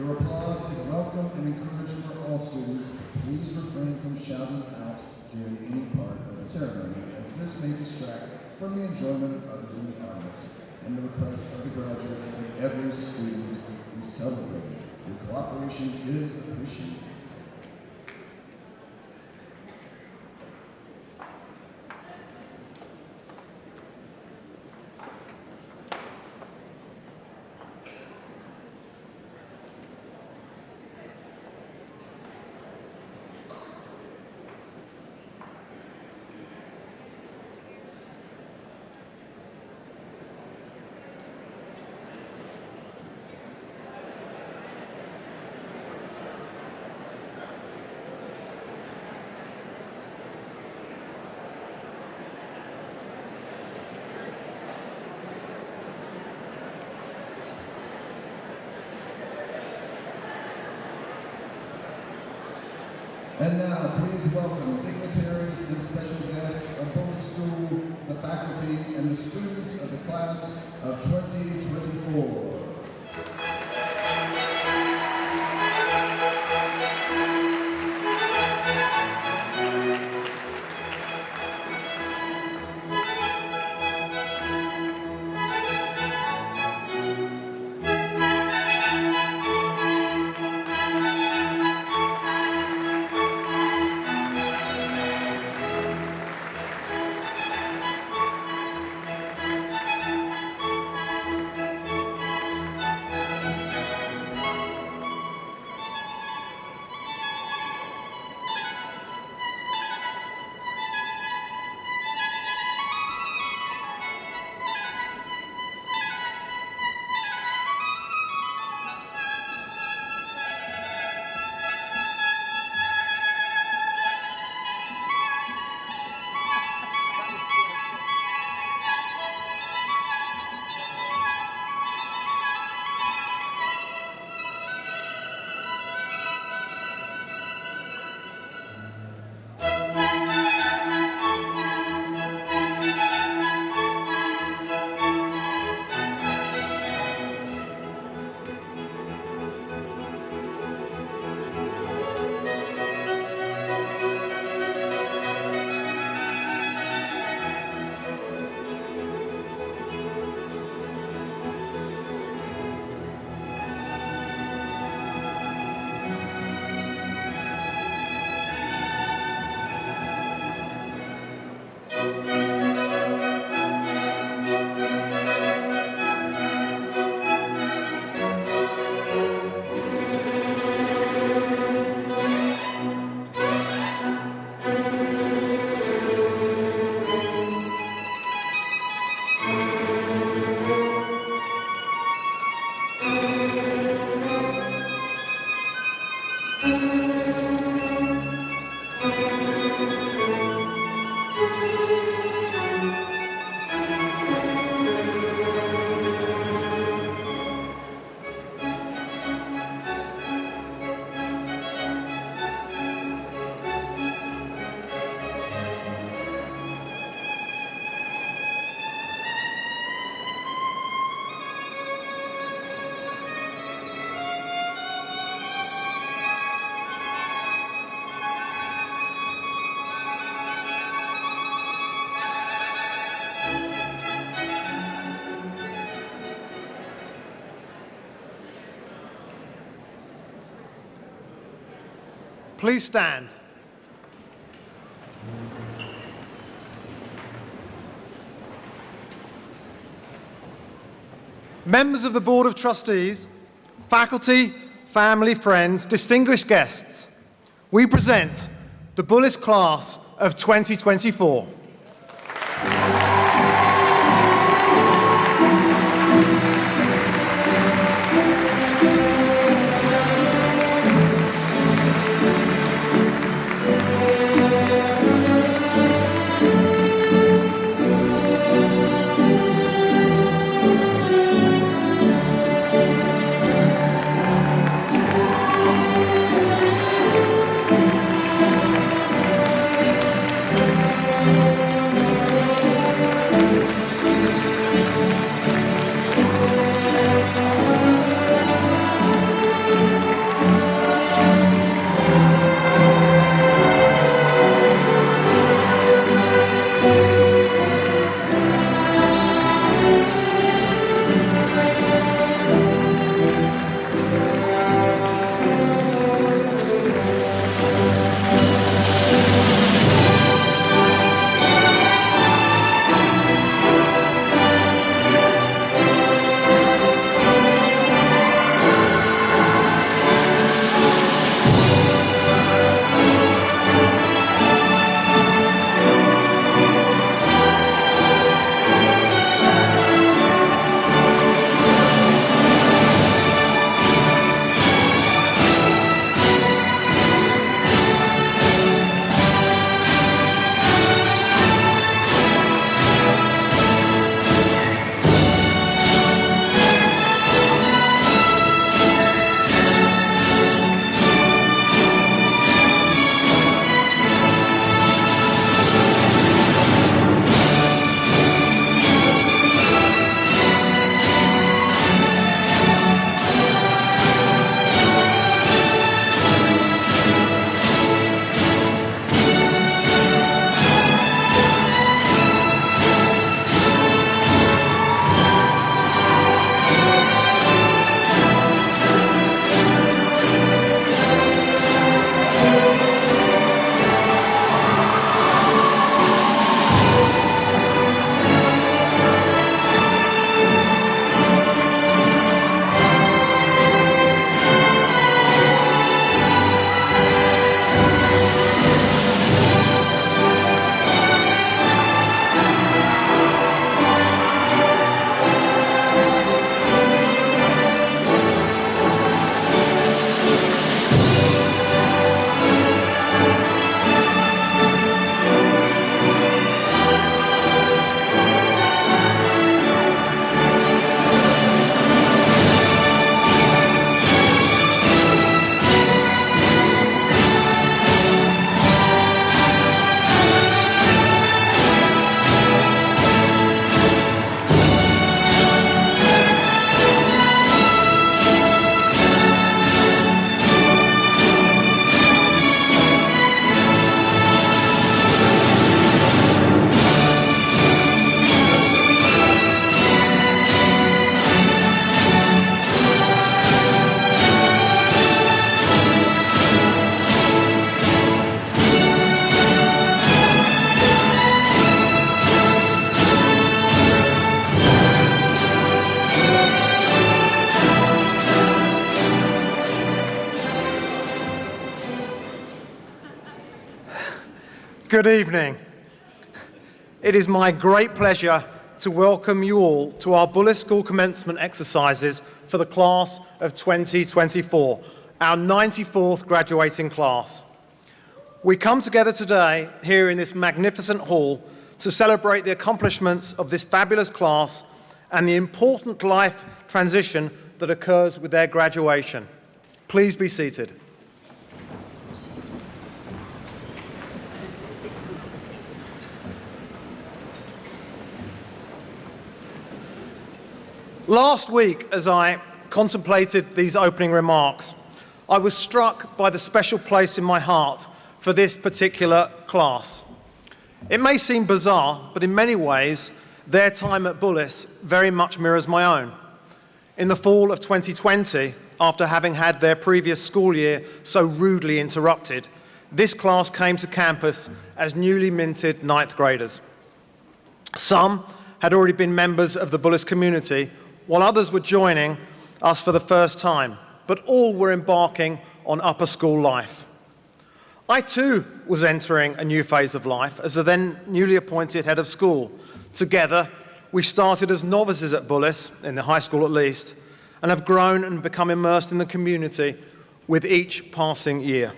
Your applause is welcome and encouraged for all students. Please refrain from shouting out during any part of the ceremony, as this may distract from the enjoyment of others in the audience and the request of the graduates that every student be celebrated. Your cooperation is appreciated. And now, please welcome dignitaries and special guests of Bullis School, the faculty, and the students of the class of 2024. Please stand. Members of the Board of Trustees, faculty, family, friends, distinguished guests, we present the Bullis class of 2024. Good evening. It is my great pleasure to welcome you all to our Bullis School commencement exercises for the class of 2024, our 94th graduating class. We come together today here in this magnificent hall to celebrate the accomplishments of this fabulous class and the important life transition that occurs with their graduation. Please be seated. Last week, as I contemplated these opening remarks, I was struck by the special place in my heart for this particular class. It may seem bizarre, but in many ways, their time at Bullis very much mirrors my own. In the fall of 2020, after having had their previous school year so rudely interrupted, this class came to campus as newly minted 9th graders. Some had already been members of the Bullis community, while others were joining us for the first time, but all were embarking on upper school life. I too was entering a new phase of life as the then newly appointed head of school. Together, we started as novices at Bullis, in the high school at least, and have grown and become immersed in the community with each passing year.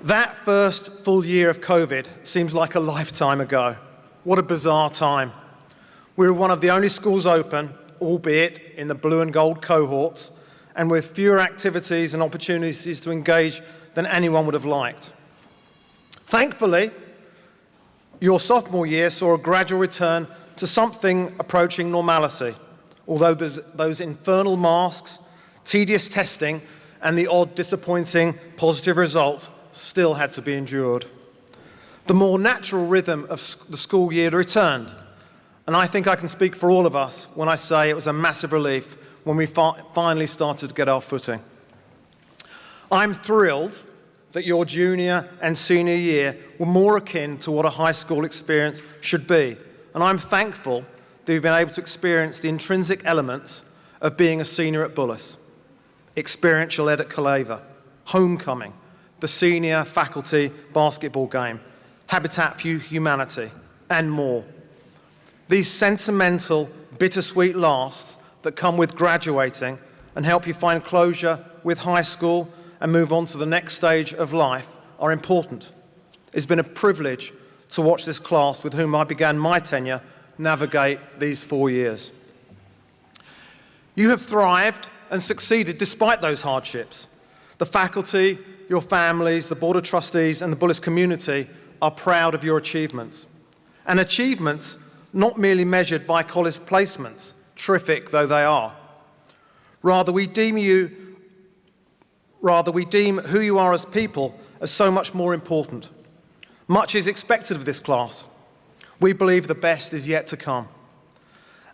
That first full year of COVID seems like a lifetime ago. What a bizarre time. We were one of the only schools open, albeit in the blue and gold cohorts, and with fewer activities and opportunities to engage than anyone would have liked. Thankfully, your sophomore year saw a gradual return to something approaching normality, although those infernal masks, tedious testing, and the odd disappointing positive result still had to be endured. The more natural rhythm of the school year returned, and I think I can speak for all of us when I say it was a massive relief when we finally started to get our footing. I'm thrilled that your junior and senior year were more akin to what a high school experience should be, and I'm thankful that you've been able to experience the intrinsic elements of being a senior at Bullis. Experiential ed at Calava, homecoming, the senior faculty basketball game, Habitat for Humanity, and more. These sentimental, bittersweet lasts that come with graduating and help you find closure with high school and move on to the next stage of life are important. It's been a privilege to watch this class with whom I began my tenure navigate these 4 years. You have thrived and succeeded despite those hardships. The faculty, your families, the Board of Trustees and the Bullis community are proud of your achievements. And achievements not merely measured by college placements, terrific though they are. Rather, we deem who you are as people as so much more important. Much is expected of this class. We believe the best is yet to come.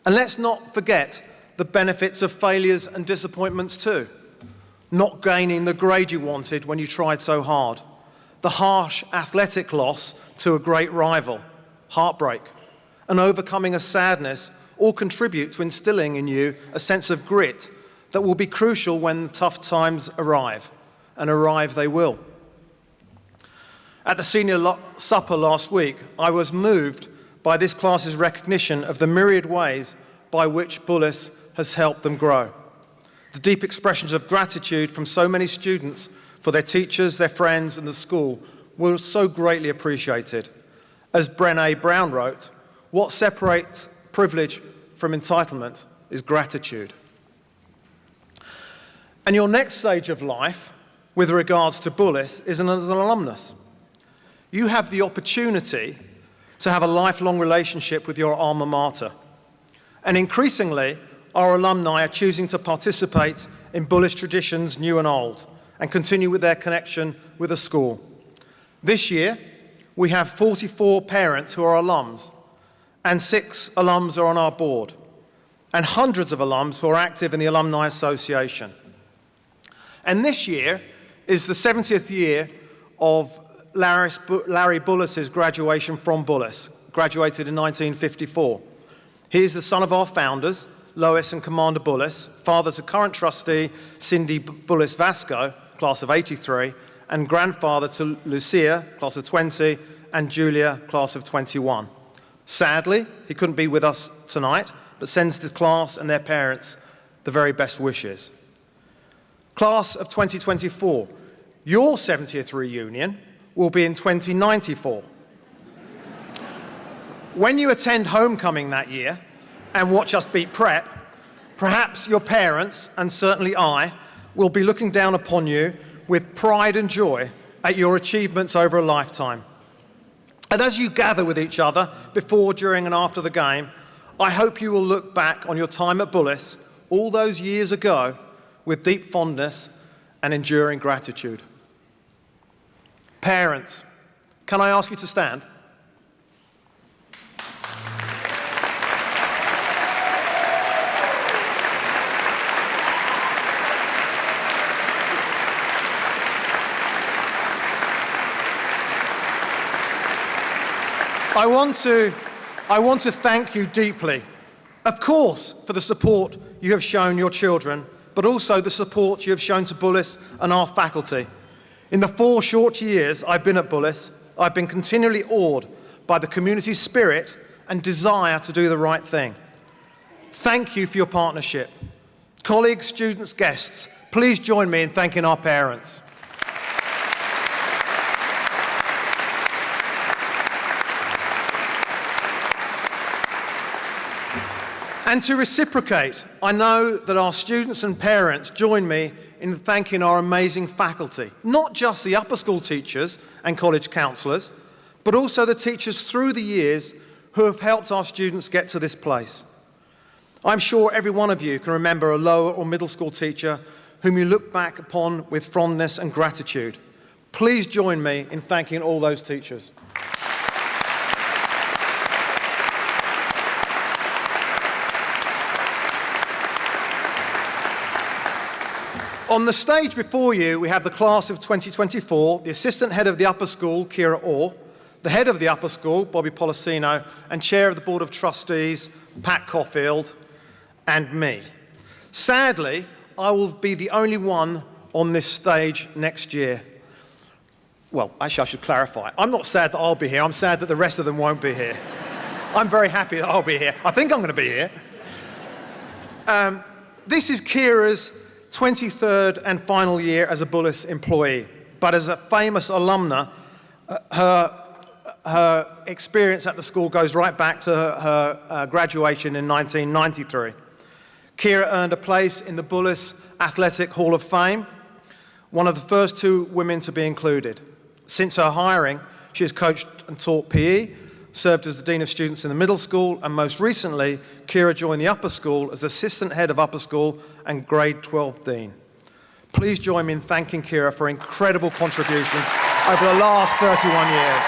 And let's not forget the benefits of failures and disappointments too. Not gaining the grade you wanted when you tried so hard. The harsh athletic loss to a great rival. Heartbreak. And overcoming a sadness all contribute to instilling in you a sense of grit that will be crucial when the tough times arrive, and arrive they will. At the senior supper last week, I was moved by this class's recognition of the myriad ways by which Bullis has helped them grow. The deep expressions of gratitude from so many students for their teachers, their friends, and the school were so greatly appreciated. As Brené Brown wrote, what separates privilege from entitlement is gratitude. And your next stage of life, with regards to Bullis, is as an alumnus. You have the opportunity to have a lifelong relationship with your alma mater. And increasingly, our alumni are choosing to participate in Bullis traditions new and old, and continue with their connection with the school. This year, we have 44 parents who are alums, and 6 alums are on our board, and hundreds of alums who are active in the Alumni Association. And this year is the 70th year of Larry Bullis' graduation from Bullis, graduated in 1954. He is the son of our founders, Lois and Commander Bullis, father to current trustee Cindy Bullis Vasco, class of '83, and grandfather to Lucia, class of 20, and Julia, class of 21. Sadly, he couldn't be with us tonight, but sends the class and their parents the very best wishes. Class of 2024, your 70th reunion will be in 2094. When you attend homecoming that year and watch us beat prep, perhaps your parents, and certainly I, will be looking down upon you with pride and joy at your achievements over a lifetime. And as you gather with each other before, during, and after the game, I hope you will look back on your time at Bullis all those years ago with deep fondness and enduring gratitude. Parents, can I ask you to stand? I want to thank you deeply, of course, for the support you have shown your children, but also the support you have shown to Bullis and our faculty. In the 4 short years I've been at Bullis, I've been continually awed by the community's spirit and desire to do the right thing. Thank you for your partnership. Colleagues, students, guests, please join me in thanking our parents. And to reciprocate, I know that our students and parents join me in thanking our amazing faculty, not just the upper school teachers and college counsellors, but also the teachers through the years who have helped our students get to this place. I'm sure every one of you can remember a lower or middle school teacher whom you look back upon with fondness and gratitude. Please join me in thanking all those teachers. On the stage before you, we have the class of 2024, the assistant head of the upper school, Kira Orr, the head of the upper school, Bobby Policino, and chair of the board of trustees, Pat Caulfield, and me. Sadly, I will be the only one on this stage next year. Well, actually, I should clarify. I'm not sad that I'll be here. I'm sad that the rest of them won't be here. I'm very happy that I'll be here. I think I'm going to be here. This is Kira's 23rd and final year as a Bullis employee, but as a famous alumna, her experience at the school goes right back to her graduation in 1993. Kira earned a place in the Bullis Athletic Hall of Fame, one of the first 2 women to be included. Since her hiring, she has coached and taught PE, served as the Dean of Students in the middle school, and most recently, Kira joined the upper school as assistant head of upper school and grade 12 dean. Please join me in thanking Kira for incredible contributions over the last 31 years.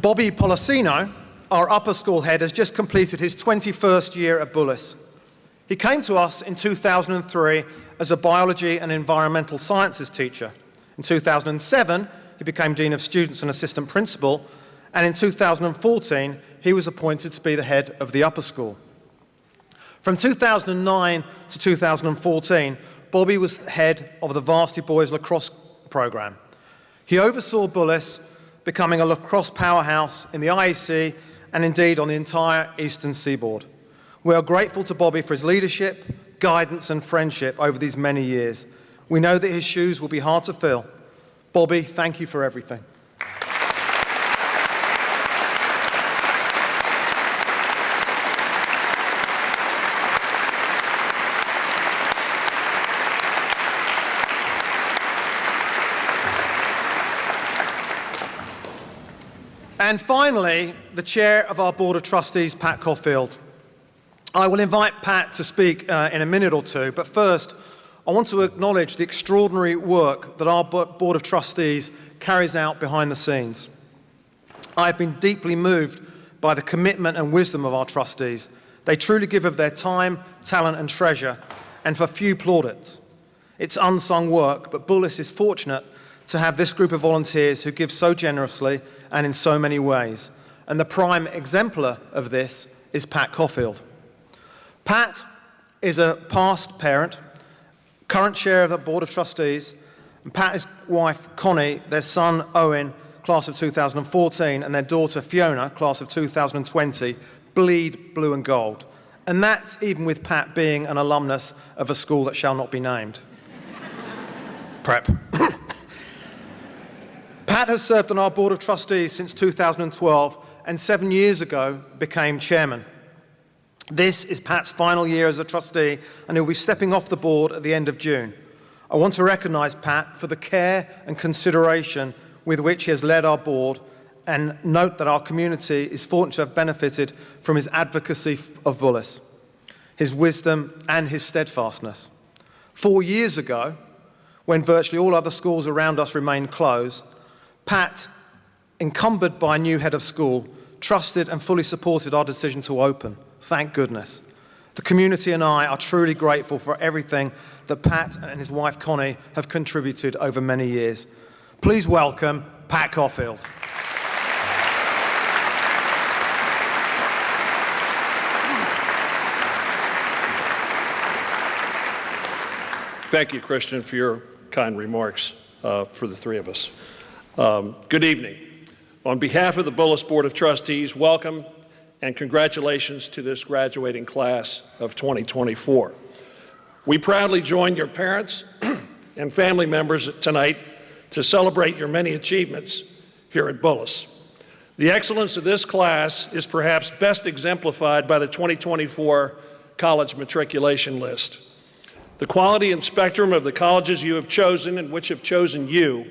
Bobby Policino, our upper school head, has just completed his 21st year at Bullis. He came to us in 2003 as a biology and environmental sciences teacher. In 2007, he became Dean of Students and assistant principal, and in 2014, he was appointed to be the head of the upper school. From 2009 to 2014, Bobby was head of the varsity boys lacrosse program. He oversaw Bullis becoming a lacrosse powerhouse in the IEC and indeed on the entire eastern seaboard. We are grateful to Bobby for his leadership, guidance and friendship over these many years. We know that his shoes will be hard to fill. Bobby, thank you for everything. And finally, the chair of our Board of Trustees, Pat Caulfield. I will invite Pat to speak in a minute or two, but first, I want to acknowledge the extraordinary work that our Board of Trustees carries out behind the scenes. I have been deeply moved by the commitment and wisdom of our trustees, They truly give of their time, talent and treasure, and for few plaudits. It's unsung work, but Bullis is fortunate to have this group of volunteers who give so generously and in so many ways. And the prime exemplar of this is Pat Caulfield. Pat is a past parent, current chair of the Board of Trustees, and Pat and his wife Connie, their son Owen, class of 2014, and their daughter Fiona, class of 2020, bleed blue and gold. And that's even with Pat being an alumnus of a school that shall not be named. Prep. Pat has served on our Board of Trustees since 2012 and 7 years ago became chairman. This is Pat's final year as a trustee and he'll be stepping off the board at the end of June. I want to recognise Pat for the care and consideration with which he has led our board and note that our community is fortunate to have benefited from his advocacy of Bullis, his wisdom and his steadfastness. 4 years ago, when virtually all other schools around us remained closed, Pat, encumbered by a new head of school, trusted and fully supported our decision to open. Thank goodness. The community and I are truly grateful for everything that Pat and his wife Connie have contributed over many years. Please welcome Pat Caulfield. Thank you, Christian, for your kind remarks for the three of us. Good evening. On behalf of the Bullis Board of Trustees, welcome and congratulations to this graduating class of 2024. We proudly join your parents and family members tonight to celebrate your many achievements here at Bullis. The excellence of this class is perhaps best exemplified by the 2024 college matriculation list. The quality and spectrum of the colleges you have chosen and which have chosen you,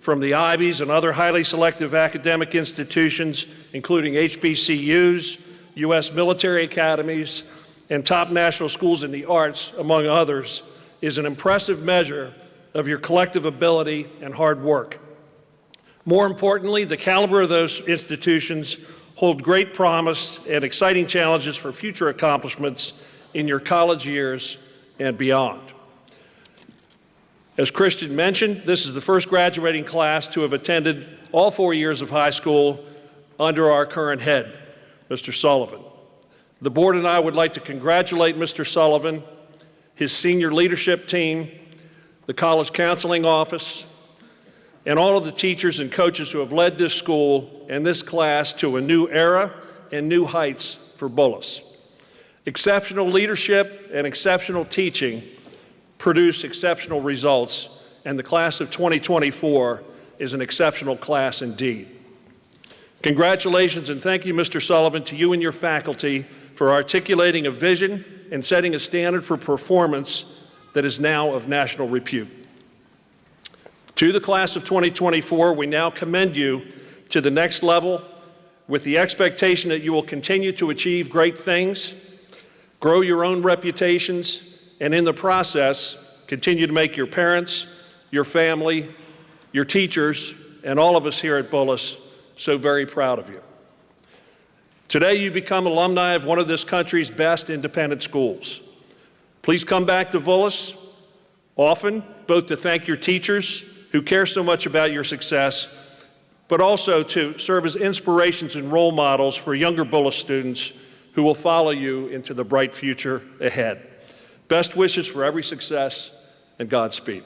from the Ivies and other highly selective academic institutions, including HBCUs, U.S. military academies, and top national schools in the arts, among others, is an impressive measure of your collective ability and hard work. More importantly, the caliber of those institutions hold great promise and exciting challenges for future accomplishments in your college years and beyond. As Christian mentioned, this is the first graduating class to have attended all 4 years of high school under our current head, Mr. Sullivan. The board and I would like to congratulate Mr. Sullivan, his senior leadership team, the college counseling office, and all of the teachers and coaches who have led this school and this class to a new era and new heights for Bullis. Exceptional leadership and exceptional teaching produce exceptional results, and the class of 2024 is an exceptional class indeed. Congratulations and thank you, Mr. Sullivan, to you and your faculty for articulating a vision and setting a standard for performance that is now of national repute. To the class of 2024, we now commend you to the next level with the expectation that you will continue to achieve great things, grow your own reputations, and in the process, continue to make your parents, your family, your teachers, and all of us here at Bullis so very proud of you. Today, you become alumni of one of this country's best independent schools. Please come back to Bullis often, both to thank your teachers who care so much about your success, but also to serve as inspirations and role models for younger Bullis students who will follow you into the bright future ahead. Best wishes for every success and Godspeed.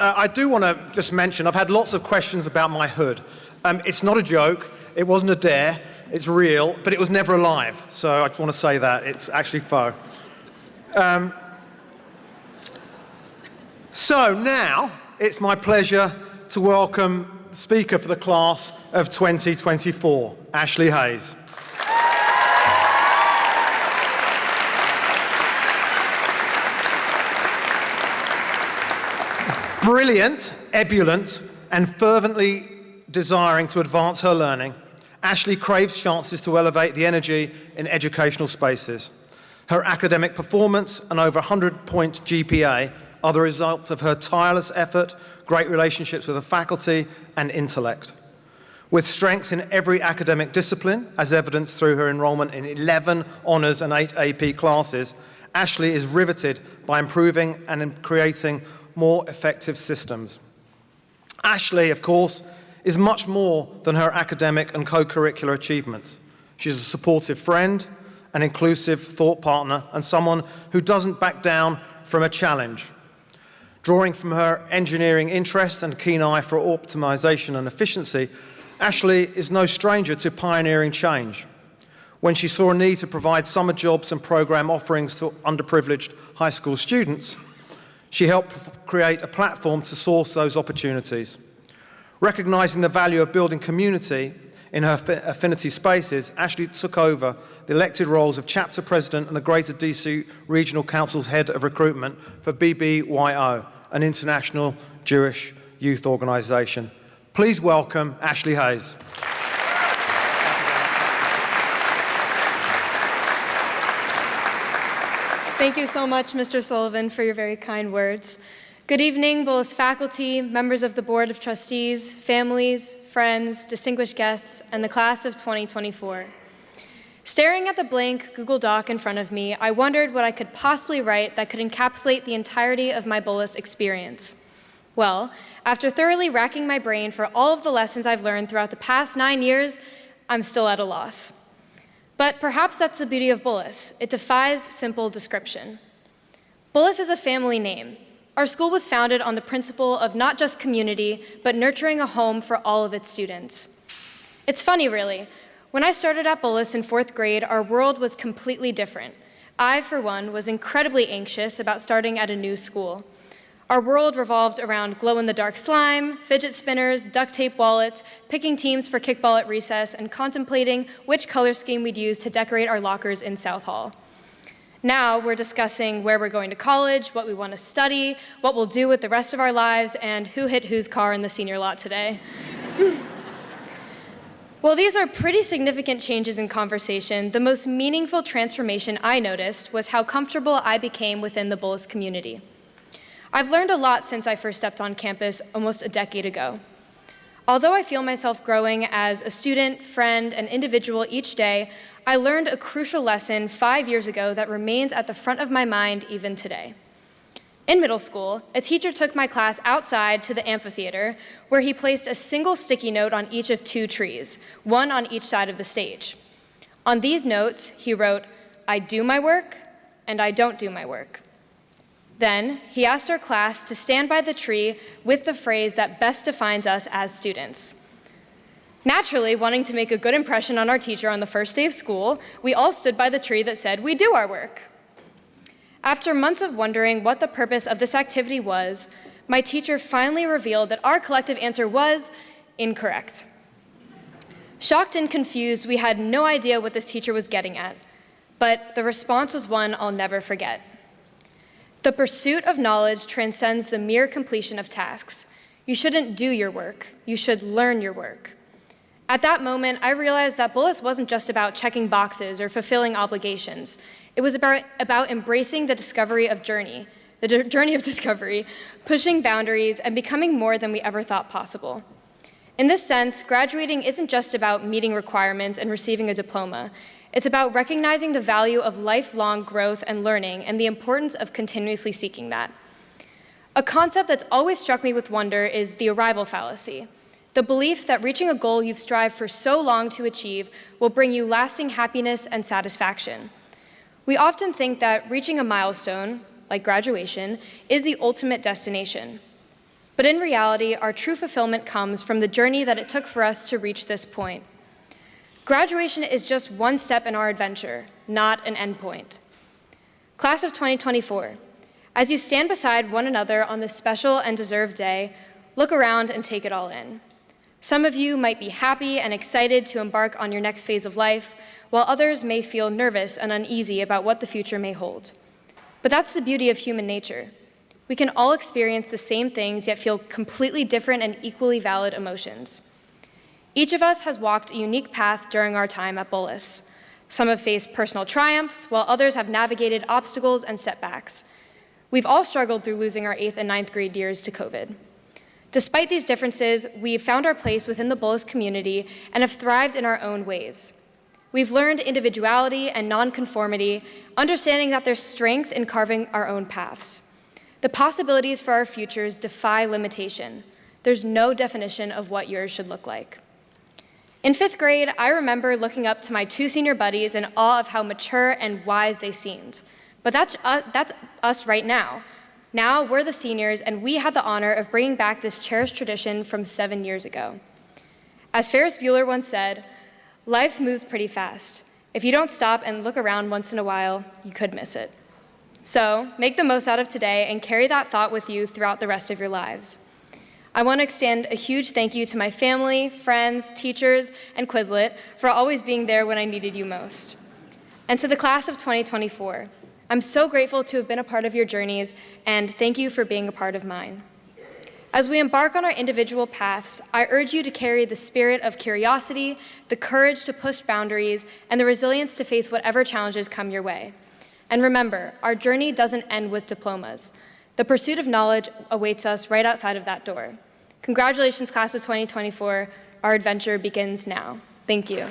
I do want to just mention, I've had lots of questions about my hood. It's not a joke, it wasn't a dare, it's real, but it was never alive. So I just want to say that, it's actually faux. So now, it's my pleasure to welcome the speaker for the class of 2024, Ashley Hayes. Brilliant, ebullient, and fervently desiring to advance her learning, Ashley craves chances to elevate the energy in educational spaces. Her academic performance and over 100-point GPA are the result of her tireless effort, great relationships with the faculty, and intellect. With strengths in every academic discipline, as evidenced through her enrollment in 11 honours and 8 AP classes, Ashley is riveted by improving and in creating more effective systems. Ashley, of course, is much more than her academic and co-curricular achievements. She's a supportive friend, an inclusive thought partner, and someone who doesn't back down from a challenge. Drawing from her engineering interest and keen eye for optimization and efficiency, Ashley is no stranger to pioneering change. When she saw a need to provide summer jobs and program offerings to underprivileged high school students, she helped create a platform to source those opportunities. Recognizing the value of building community in her affinity spaces, Ashley took over the elected roles of chapter president and the Greater DC Regional Council's head of recruitment for BBYO, an international Jewish youth organization. Please welcome Ashley Hayes. Thank you so much, Mr. Sullivan, for your very kind words. Good evening, Bullis faculty, members of the Board of Trustees, families, friends, distinguished guests, and the class of 2024. Staring at the blank Google Doc in front of me, I wondered what I could possibly write that could encapsulate the entirety of my Bullis experience. Well, after thoroughly racking my brain for all of the lessons I've learned throughout the past 9 years, I'm still at a loss. But perhaps that's the beauty of Bullis. It defies simple description. Bullis is a family name. Our school was founded on the principle of not just community, but nurturing a home for all of its students. It's funny, really. When I started at Bullis in 4th grade, our world was completely different. I, for one, was incredibly anxious about starting at a new school. Our world revolved around glow-in-the-dark slime, fidget spinners, duct tape wallets, picking teams for kickball at recess, and contemplating which color scheme we'd use to decorate our lockers in South Hall. Now we're discussing where we're going to college, what we want to study, what we'll do with the rest of our lives, and who hit whose car in the senior lot today. While these are pretty significant changes in conversation, the most meaningful transformation I noticed was how comfortable I became within the Bullis community. I've learned a lot since I first stepped on campus almost a decade ago. Although I feel myself growing as a student, friend, and individual each day, I learned a crucial lesson 5 years ago that remains at the front of my mind even today. In middle school, a teacher took my class outside to the amphitheater, where he placed a single sticky note on each of 2 trees, one on each side of the stage. On these notes, he wrote, "I do my work, and I don't do my work." Then, he asked our class to stand by the tree with the phrase that best defines us as students. Naturally, wanting to make a good impression on our teacher on the first day of school, we all stood by the tree that said, "We do our work." After months of wondering what the purpose of this activity was, my teacher finally revealed that our collective answer was incorrect. Shocked and confused, we had no idea what this teacher was getting at, but the response was one I'll never forget. The pursuit of knowledge transcends the mere completion of tasks. You shouldn't do your work, you should learn your work. At that moment, I realized that Bullis wasn't just about checking boxes or fulfilling obligations. It was about embracing the journey of discovery, pushing boundaries, and becoming more than we ever thought possible. In this sense, graduating isn't just about meeting requirements and receiving a diploma. It's about recognizing the value of lifelong growth and learning and the importance of continuously seeking that. A concept that's always struck me with wonder is the arrival fallacy. The belief that reaching a goal you've strived for so long to achieve will bring you lasting happiness and satisfaction. We often think that reaching a milestone, like graduation, is the ultimate destination. But in reality, our true fulfillment comes from the journey that it took for us to reach this point. Graduation is just one step in our adventure, not an endpoint. Class of 2024, as you stand beside one another on this special and deserved day, look around and take it all in. Some of you might be happy and excited to embark on your next phase of life, while others may feel nervous and uneasy about what the future may hold. But that's the beauty of human nature. We can all experience the same things, yet feel completely different and equally valid emotions. Each of us has walked a unique path during our time at Bullis. Some have faced personal triumphs, while others have navigated obstacles and setbacks. We've all struggled through losing our 8th and 9th grade years to COVID. Despite these differences, we've found our place within the Bullis community and have thrived in our own ways. We've learned individuality and nonconformity, understanding that there's strength in carving our own paths. The possibilities for our futures defy limitation. There's no definition of what yours should look like. In 5th grade, I remember looking up to my 2 senior buddies in awe of how mature and wise they seemed. But that's us right now. Now we're the seniors, and we had the honor of bringing back this cherished tradition from 7 years ago. As Ferris Bueller once said, life moves pretty fast. If you don't stop and look around once in a while, you could miss it. So make the most out of today and carry that thought with you throughout the rest of your lives. I want to extend a huge thank you to my family, friends, teachers, and Quizlet for always being there when I needed you most. And to the class of 2024, I'm so grateful to have been a part of your journeys, and thank you for being a part of mine. As we embark on our individual paths, I urge you to carry the spirit of curiosity, the courage to push boundaries, and the resilience to face whatever challenges come your way. And remember, our journey doesn't end with diplomas. The pursuit of knowledge awaits us right outside of that door. Congratulations, class of 2024. Our adventure begins now. Thank you.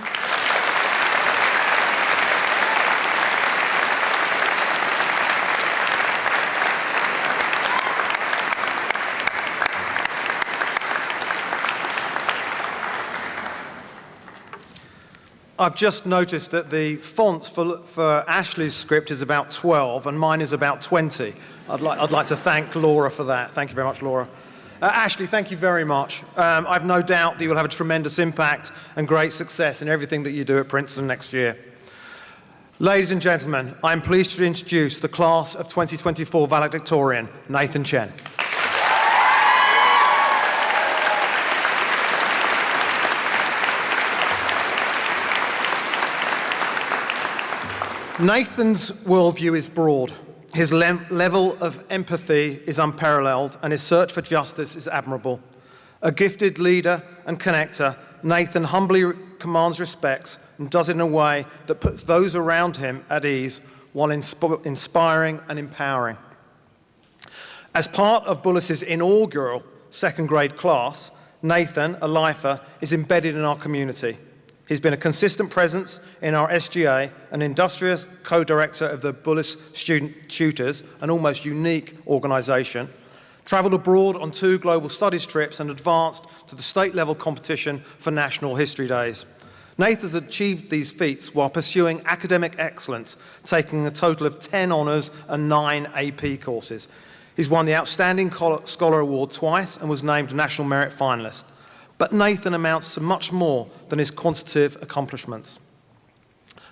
I've just noticed that the fonts for Ashley's script is about 12 and mine is about 20. I'd like to thank Laura for that. Thank you very much, Laura. Ashley, thank you very much. I've no doubt that you will have a tremendous impact and great success in everything that you do at Princeton next year. Ladies and gentlemen, I'm pleased to introduce the class of 2024 valedictorian, Nathan Chen. Nathan's worldview is broad. His level of empathy is unparalleled, and his search for justice is admirable. A gifted leader and connector, Nathan humbly commands respect and does it in a way that puts those around him at ease while inspiring and empowering. As part of Bullis's inaugural 2nd grade class, Nathan, a lifer, is embedded in our community. He's been a consistent presence in our SGA, an industrious co-director of the Bullis Student Tutors, an almost unique organisation, travelled abroad on 2 global studies trips and advanced to the state-level competition for National History Days. Nathan's achieved these feats while pursuing academic excellence, taking a total of 10 honours and 9 AP courses. He's won the Outstanding Scholar Award twice and was named a National Merit Finalist. But Nathan amounts to much more than his quantitative accomplishments.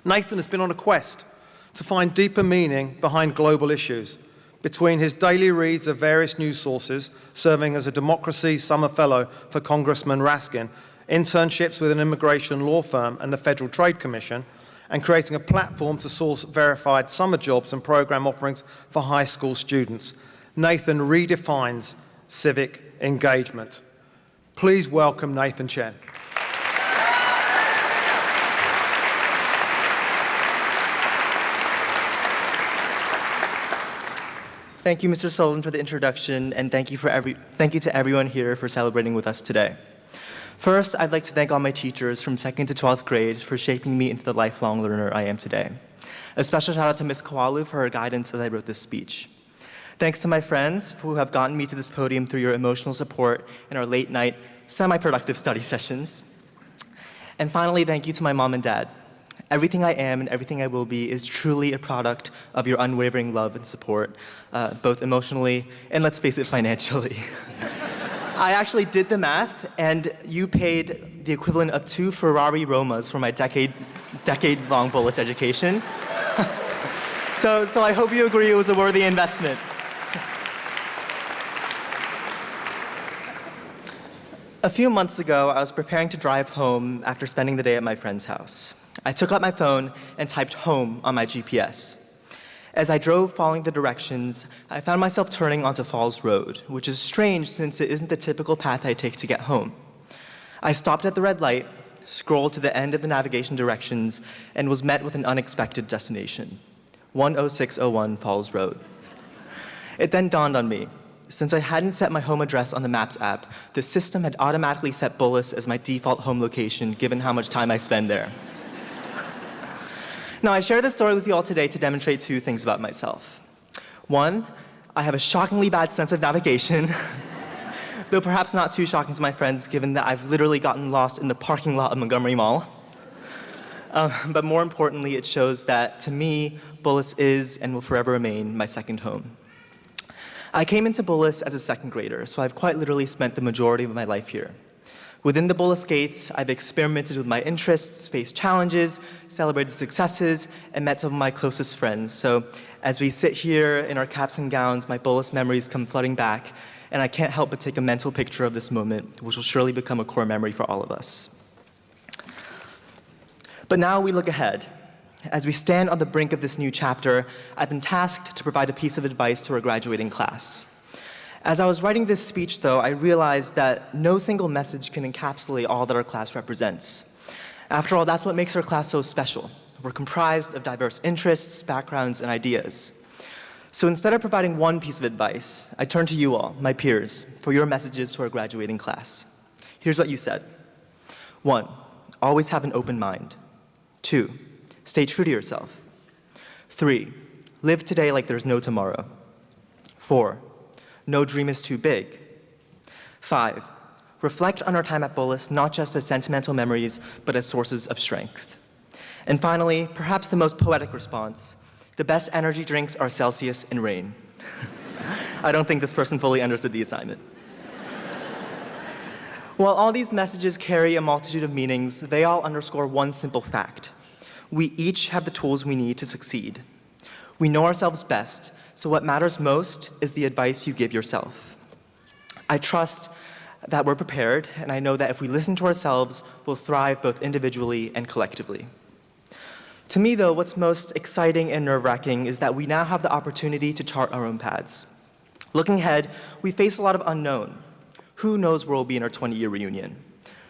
Nathan has been on a quest to find deeper meaning behind global issues. Between his daily reads of various news sources, serving as a Democracy Summer Fellow for Congressman Raskin, internships with an immigration law firm and the Federal Trade Commission, and creating a platform to source verified summer jobs and program offerings for high school students, Nathan redefines civic engagement. Please welcome Nathan Chen. Thank you, Mr. Sullivan, for the introduction, and thank you to everyone here for celebrating with us today. First, I'd like to thank all my teachers from 2nd to 12th grade for shaping me into the lifelong learner I am today. A special shout out to Ms. Kawalu for her guidance as I wrote this speech. Thanks to my friends who have gotten me to this podium through your emotional support in our late night, semi-productive study sessions. And finally, thank you to my mom and dad. Everything I am and everything I will be is truly a product of your unwavering love and support, both emotionally and, let's face it, financially. I actually did the math, and you paid the equivalent of 2 Ferrari Romas for my decade-long Bullis education. So I hope you agree it was a worthy investment. A few months ago, I was preparing to drive home after spending the day at my friend's house. I took out my phone and typed home on my GPS. As I drove following the directions, I found myself turning onto Falls Road, which is strange since it isn't the typical path I take to get home. I stopped at the red light, scrolled to the end of the navigation directions, and was met with an unexpected destination, 10601 Falls Road. It then dawned on me. Since I hadn't set my home address on the Maps app, the system had automatically set Bullis as my default home location, given how much time I spend there. Now, I share this story with you all today to demonstrate two things about myself. One, I have a shockingly bad sense of navigation, though perhaps not too shocking to my friends, given that I've literally gotten lost in the parking lot of Montgomery Mall. But more importantly, it shows that, to me, Bullis is and will forever remain my second home. I came into Bullis as a second grader, so I've quite literally spent the majority of my life here. Within the Bullis gates, I've experimented with my interests, faced challenges, celebrated successes, and met some of my closest friends. So as we sit here in our caps and gowns, my Bullis memories come flooding back, and I can't help but take a mental picture of this moment, which will surely become a core memory for all of us. But now we look ahead. As we stand on the brink of this new chapter, I've been tasked to provide a piece of advice to our graduating class. As I was writing this speech, though, I realized that no single message can encapsulate all that our class represents. After all, that's what makes our class so special. We're comprised of diverse interests, backgrounds, and ideas. So instead of providing one piece of advice, I turn to you all, my peers, for your messages to our graduating class. Here's what you said. 1, always have an open mind. 2, stay true to yourself. 3, live today like there's no tomorrow. 4, no dream is too big. 5, reflect on our time at Bullis not just as sentimental memories, but as sources of strength. And finally, perhaps the most poetic response, the best energy drinks are Celsius and rain. I don't think this person fully understood the assignment. While all these messages carry a multitude of meanings, they all underscore one simple fact. We each have the tools we need to succeed. We know ourselves best, so what matters most is the advice you give yourself. I trust that we're prepared, and I know that if we listen to ourselves, we'll thrive both individually and collectively. To me, though, what's most exciting and nerve-wracking is that we now have the opportunity to chart our own paths. Looking ahead, we face a lot of unknown. Who knows where we'll be in our 20-year reunion?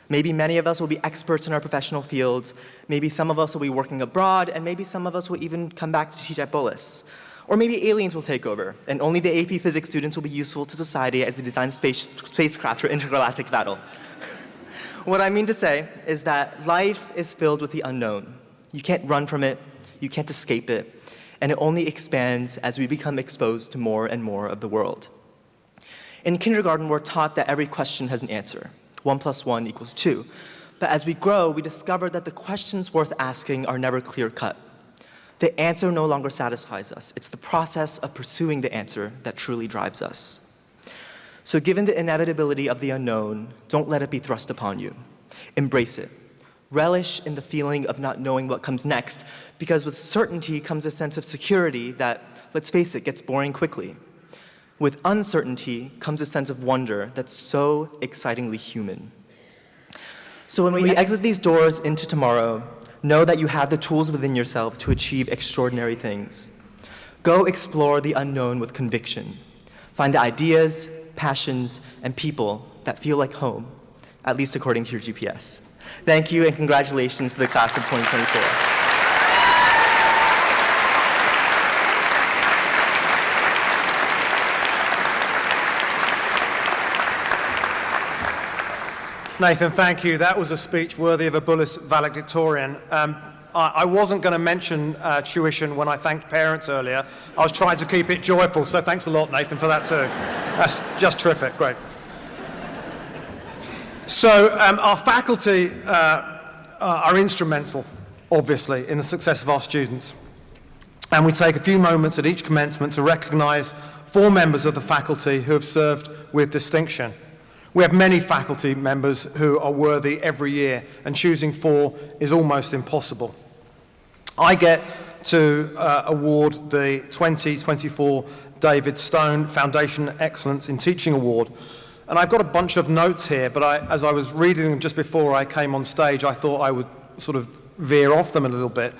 Maybe many of us will be experts in our professional fields, maybe some of us will be working abroad, and maybe some of us will even come back to teach at Bullis. Or maybe aliens will take over, and only the AP Physics students will be useful to society as they design spacecraft for intergalactic battle. What I mean to say is that life is filled with the unknown. You can't run from it, you can't escape it, and it only expands as we become exposed to more and more of the world. In kindergarten, we're taught that every question has an answer. 1 + 1 = 2. But as we grow, we discover that the questions worth asking are never clear-cut. The answer no longer satisfies us. It's the process of pursuing the answer that truly drives us. So given the inevitability of the unknown, don't let it be thrust upon you. Embrace it. Relish in the feeling of not knowing what comes next, because with certainty comes a sense of security that, let's face it, gets boring quickly. With uncertainty comes a sense of wonder that's so excitingly human. So when we exit these doors into tomorrow, know that you have the tools within yourself to achieve extraordinary things. Go explore the unknown with conviction. Find the ideas, passions, and people that feel like home, at least according to your GPS. Thank you, and congratulations to the class of 2024. Nathan, thank you. That was a speech worthy of a Bullis valedictorian. I wasn't going to mention tuition when I thanked parents earlier. I was trying to keep it joyful, so thanks a lot, Nathan, for that too. That's just terrific. Great. So our faculty are instrumental, obviously, in the success of our students. And we take a few moments at each commencement to recognise 4 members of the faculty who have served with distinction. We have many faculty members who are worthy every year, and choosing 4 is almost impossible. I get to award the 2024 David Stone Foundation Excellence in Teaching Award. And I've got a bunch of notes here, but as I was reading them just before I came on stage, I thought I would sort of veer off them a little bit.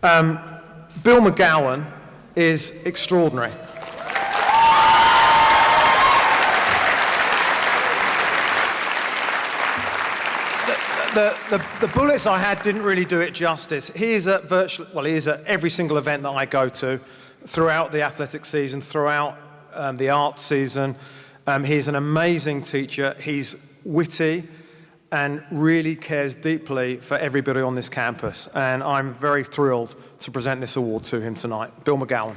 Bill McGowan is extraordinary. The Bullis I had didn't really do it justice. He is at every single event that I go to throughout the athletic season, throughout the arts season. He's an amazing teacher. He's witty and really cares deeply for everybody on this campus. And I'm very thrilled to present this award to him tonight. Bill McGowan.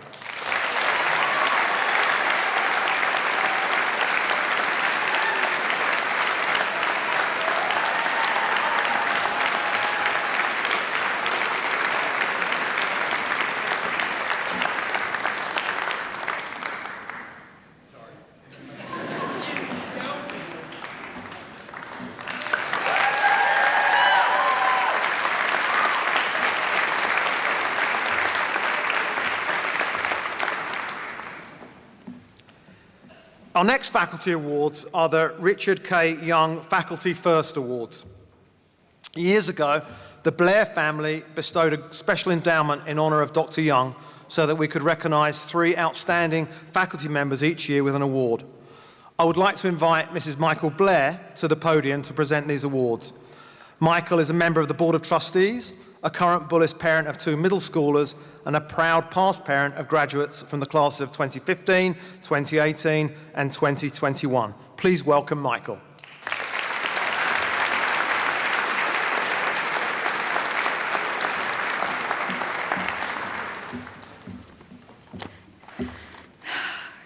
Our next faculty awards are the Richard K. Young Faculty First Awards. Years ago, the Blair family bestowed a special endowment in honor of Dr. Young so that we could recognize 3 outstanding faculty members each year with an award. I would like to invite Mrs. Michael Blair to the podium to present these awards. Michael is a member of the Board of Trustees, a current Bullis parent of 2 middle schoolers, and a proud past parent of graduates from the classes of 2015, 2018, and 2021. Please welcome Michael.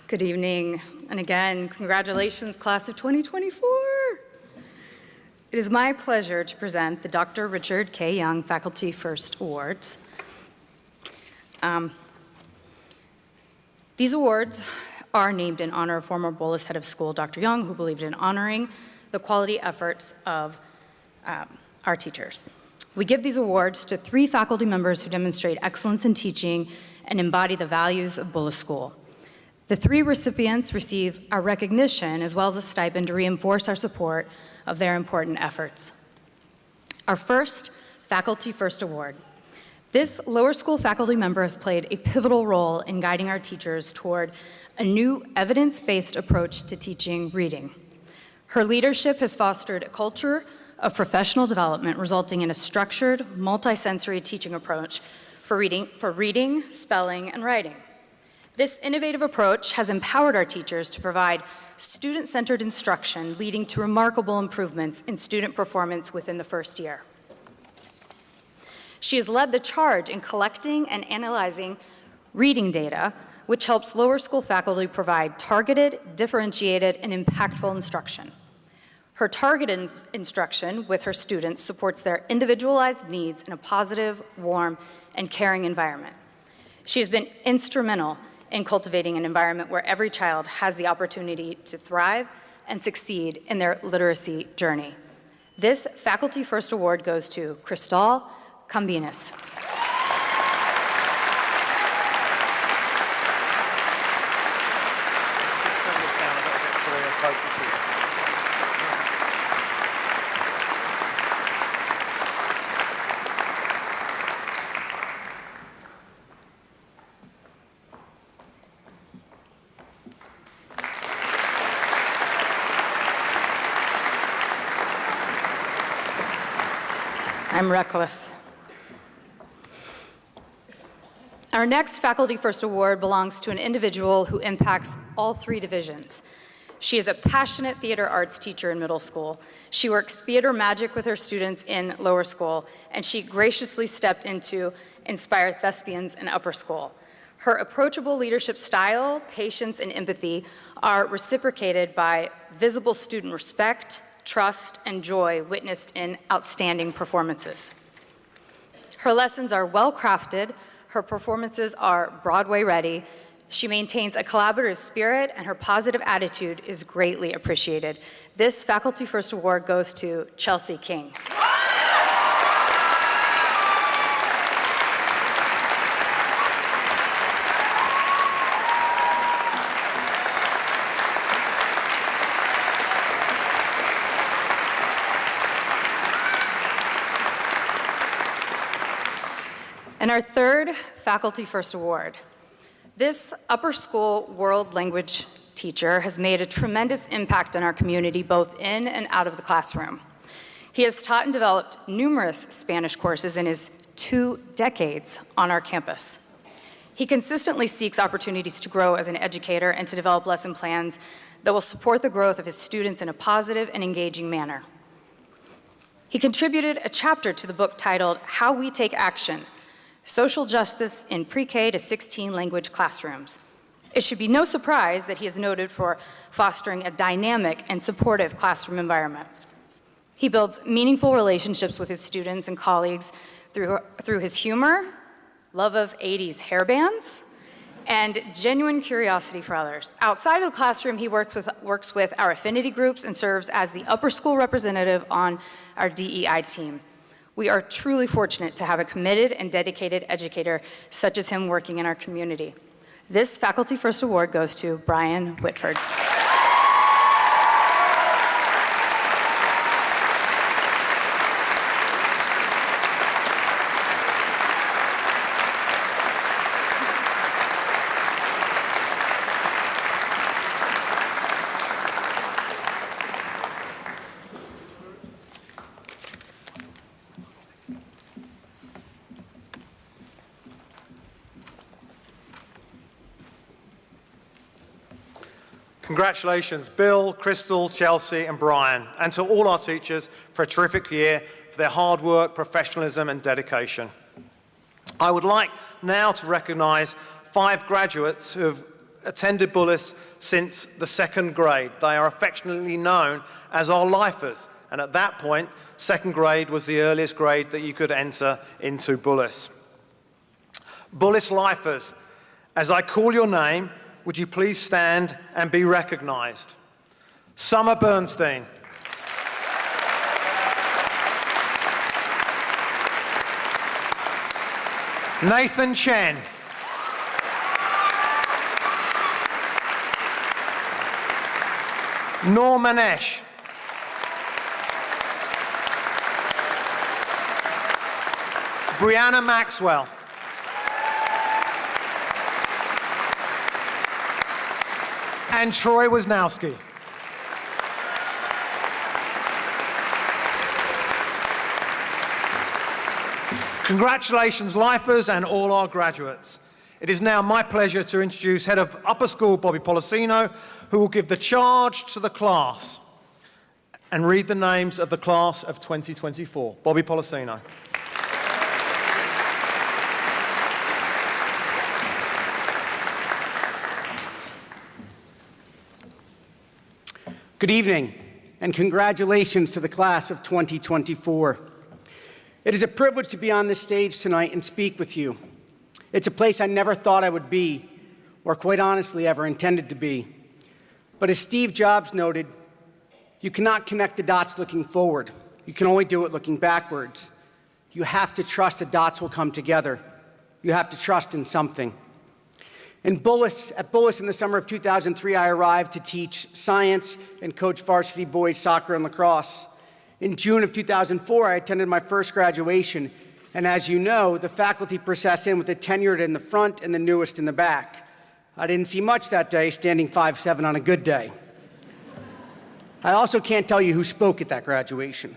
Good evening, and again, congratulations, class of 2024. It is my pleasure to present the Dr. Richard K. Young Faculty First Awards. These awards are named in honor of former Bullis head of school, Dr. Young, who believed in honoring the quality efforts of our teachers. We give these awards to 3 faculty members who demonstrate excellence in teaching and embody the values of Bullis School. The 3 recipients receive our recognition as well as a stipend to reinforce our support of their important efforts. Our first Faculty First Award. This lower school faculty member has played a pivotal role in guiding our teachers toward a new evidence-based approach to teaching reading. Her leadership has fostered a culture of professional development, resulting in a structured, multisensory teaching approach for reading, spelling, and writing. This innovative approach has empowered our teachers to provide student-centered instruction, leading to remarkable improvements in student performance within the first year. She has led the charge in collecting and analyzing reading data, which helps lower school faculty provide targeted, differentiated, and impactful instruction. Her targeted instruction with her students supports their individualized needs in a positive, warm, and caring environment. She has been instrumental in cultivating an environment where every child has the opportunity to thrive and succeed in their literacy journey. This Faculty First Award goes to Cristal Cambinas. I'm reckless. Our next Faculty First Award belongs to an individual who impacts all 3 divisions. She is a passionate theater arts teacher in middle school. She works theater magic with her students in lower school, and she graciously stepped in to inspire thespians in upper school. Her approachable leadership style, patience, and empathy are reciprocated by visible student respect, trust, and joy witnessed in outstanding performances. Her lessons are well-crafted, her performances are Broadway ready, she maintains a collaborative spirit, and her positive attitude is greatly appreciated. This Faculty First Award goes to Chelsea King. And our third Faculty First Award. This upper school world language teacher has made a tremendous impact on our community, both in and out of the classroom. He has taught and developed numerous Spanish courses in his 2 decades on our campus. He consistently seeks opportunities to grow as an educator and to develop lesson plans that will support the growth of his students in a positive and engaging manner. He contributed a chapter to the book titled How We Take Action: Social Justice in Pre-K to 16 Language Classrooms. It should be no surprise that he is noted for fostering a dynamic and supportive classroom environment. He builds meaningful relationships with his students and colleagues through his humor, love of 80s hairbands, and genuine curiosity for others. Outside of the classroom, he works with our affinity groups and serves as the upper school representative on our DEI team. We are truly fortunate to have a committed and dedicated educator such as him working in our community. This Faculty First Award goes to Brian Whitford. Congratulations, Bill, Crystal, Chelsea, and Brian, and to all our teachers for a terrific year, for their hard work, professionalism, and dedication. I would like now to recognise 5 graduates who have attended Bullis since the 2nd grade. They are affectionately known as our lifers, and at that point, 2nd grade was the earliest grade that you could enter into Bullis. Bullis lifers, as I call your name, would you please stand and be recognised? Summer Bernstein. Nathan Chen. Norman Esch. Brianna Maxwell. And Troy Wisnowski. Congratulations, lifers, and all our graduates. It is now my pleasure to introduce Head of Upper School, Bobby Policino, who will give the charge to the class and read the names of the class of 2024. Bobby Policino. Good evening, and congratulations to the class of 2024. It is a privilege to be on this stage tonight and speak with you. It's a place I never thought I would be, or quite honestly ever intended to be. But as Steve Jobs noted, you cannot connect the dots looking forward. You can only do it looking backwards. You have to trust the dots will come together. You have to trust in something. At Bullis in the summer of 2003, I arrived to teach science and coach varsity boys soccer and lacrosse. In June of 2004, I attended my first graduation, and as you know, the faculty process in with the tenured in the front and the newest in the back. I didn't see much that day, standing 5'7" on a good day. I also can't tell you who spoke at that graduation,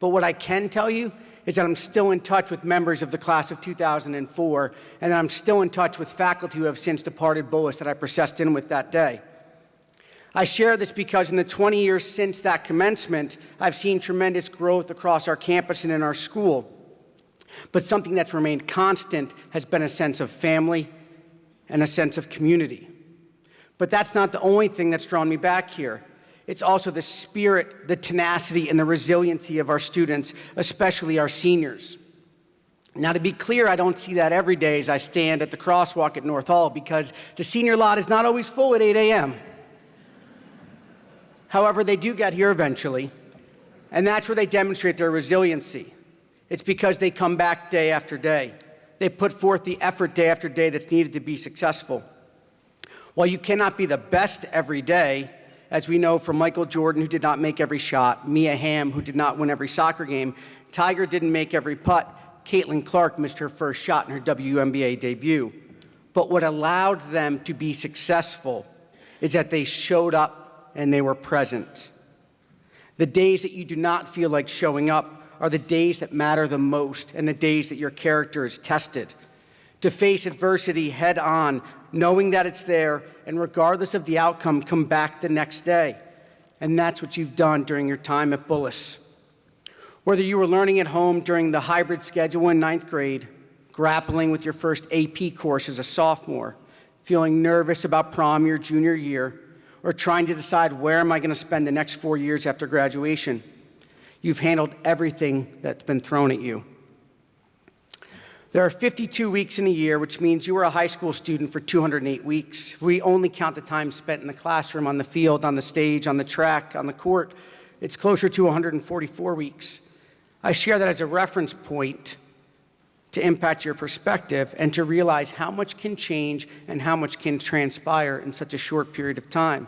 but what I can tell you is that I'm still in touch with members of the class of 2004, and that I'm still in touch with faculty who have since departed Bullis that I processed in with that day. I share this because in the 20 years since that commencement, I've seen tremendous growth across our campus and in our school. But something that's remained constant has been a sense of family and a sense of community. But that's not the only thing that's drawn me back here. It's also the spirit, the tenacity, and the resiliency of our students, especially our seniors. Now, to be clear, I don't see that every day as I stand at the crosswalk at North Hall, because the senior lot is not always full at 8 a.m. However, they do get here eventually, and that's where they demonstrate their resiliency. It's because they come back day after day. They put forth the effort day after day that's needed to be successful. While you cannot be the best every day, as we know from Michael Jordan, who did not make every shot, Mia Hamm, who did not win every soccer game, Tiger didn't make every putt, Caitlin Clark missed her first shot in her WNBA debut. But what allowed them to be successful is that they showed up and they were present. The days that you do not feel like showing up are the days that matter the most and the days that your character is tested. to face adversity head on, knowing that it's there, and regardless of the outcome, come back the next day. And that's what you've done during your time at Bullis. Whether you were learning at home during the hybrid schedule in 9th grade, grappling with your first AP course as a sophomore, feeling nervous about prom your junior year, or trying to decide where am I going to spend the next 4 years after graduation, you've handled everything that's been thrown at you. There are 52 weeks in a year, which means you were a high school student for 208 weeks. If we only count the time spent in the classroom, on the field, on the stage, on the track, on the court, it's closer to 144 weeks. I share that as a reference point to impact your perspective and to realize how much can change and how much can transpire in such a short period of time.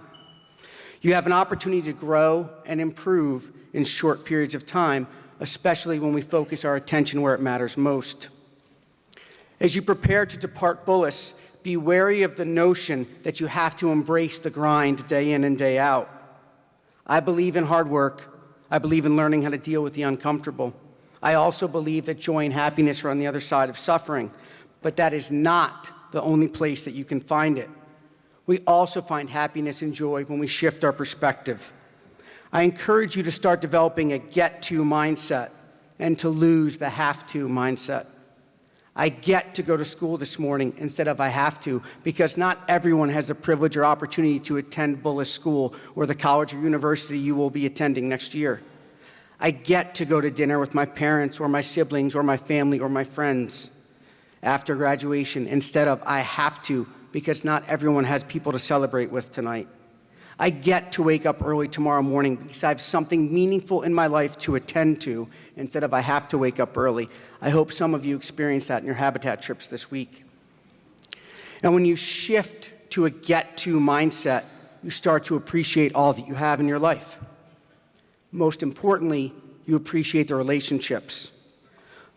You have an opportunity to grow and improve in short periods of time, especially when we focus our attention where it matters most. As you prepare to depart Bullis, be wary of the notion that you have to embrace the grind day in and day out. I believe in hard work. I believe in learning how to deal with the uncomfortable. I also believe that joy and happiness are on the other side of suffering, but that is not the only place that you can find it. We also find happiness and joy when we shift our perspective. I encourage you to start developing a get-to mindset and to lose the have-to mindset. I get to go to school this morning instead of I have to, because not everyone has the privilege or opportunity to attend Bullis School or the college or university you will be attending next year. I get to go to dinner with my parents or my siblings or my family or my friends after graduation instead of I have to, because not everyone has people to celebrate with tonight. I get to wake up early tomorrow morning because I have something meaningful in my life to attend to instead of I have to wake up early. I hope some of you experience that in your Habitat trips this week. And when you shift to a get-to mindset, you start to appreciate all that you have in your life. Most importantly, you appreciate the relationships.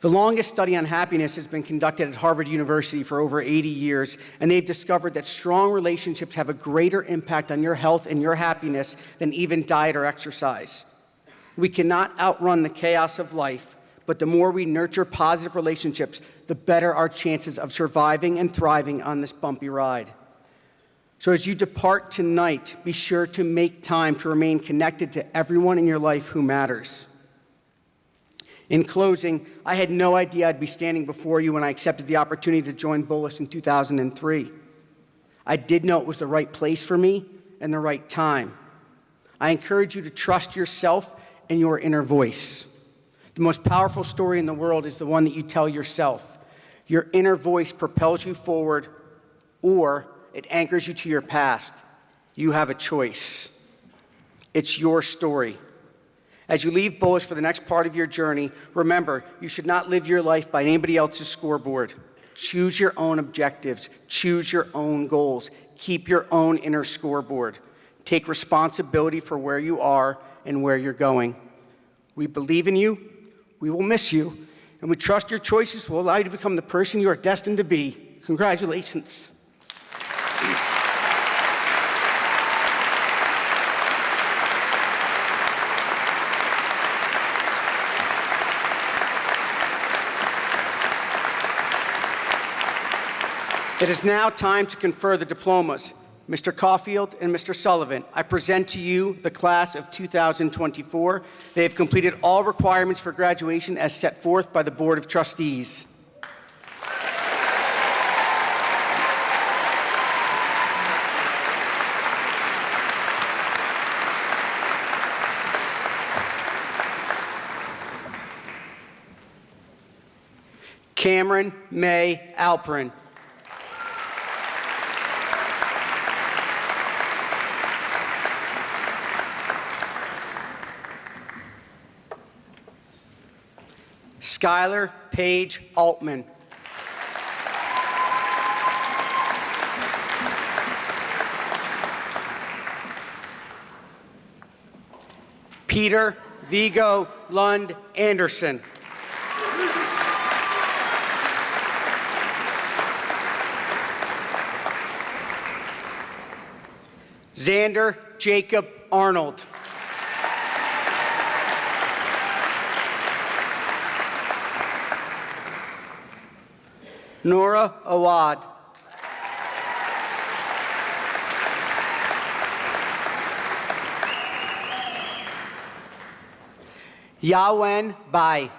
The longest study on happiness has been conducted at Harvard University for over 80 years, and they've discovered that strong relationships have a greater impact on your health and your happiness than even diet or exercise. We cannot outrun the chaos of life, but the more we nurture positive relationships, the better our chances of surviving and thriving on this bumpy ride. So as you depart tonight, be sure to make time to remain connected to everyone in your life who matters. In closing, I had no idea I'd be standing before you when I accepted the opportunity to join Bullis in 2003. I did know it was the right place for me and the right time. I encourage you to trust yourself and your inner voice. The most powerful story in the world is the one that you tell yourself. Your inner voice propels you forward, or it anchors you to your past. You have a choice. It's your story. As you leave Bullis for the next part of your journey, remember, you should not live your life by anybody else's scoreboard. Choose your own objectives. Choose your own goals. Keep your own inner scoreboard. Take responsibility for where you are and where you're going. We believe in you. We will miss you. And we trust your choices will allow you to become the person you are destined to be. Congratulations. It is now time to confer the diplomas. Mr. Caulfield and Mr. Sullivan, I present to you the class of 2024. They have completed all requirements for graduation as set forth by the Board of Trustees. Cameron May Alperin. Skylar Paige Altman. Peter Vigo Lund Anderson. Xander Jacob Arnold. Nora Awad. Yawen Bai.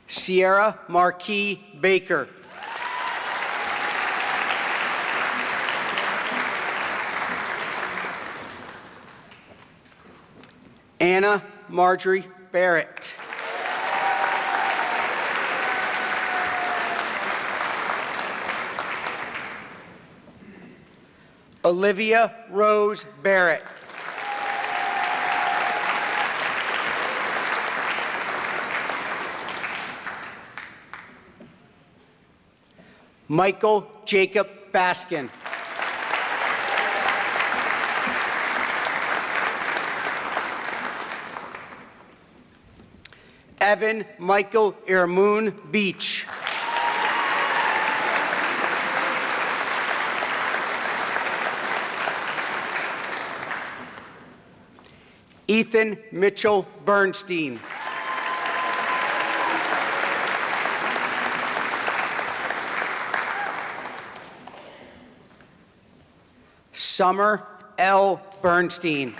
Sierra Marquis Baker. Anna Marjorie Barrett. Olivia Rose Barrett. Michael Jacob Baskin. Evan Michael Irmoon Beach. Ethan Mitchell Bernstein. Summer L. Bernstein.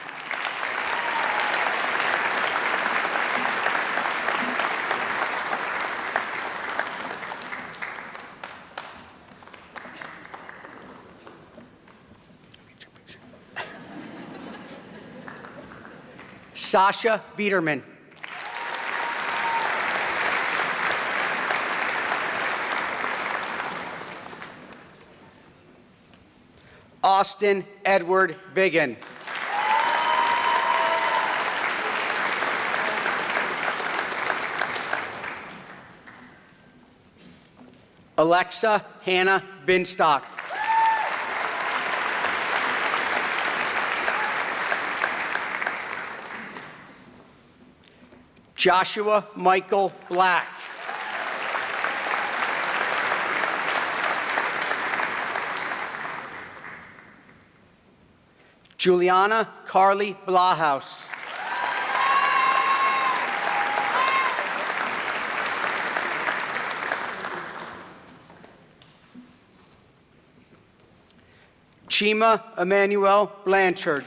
Sasha Biederman. Austin Edward Biggin. Alexa Hannah Binstock. Joshua Michael Black. Juliana Carly Blahaus. Chima Emmanuel Blanchard.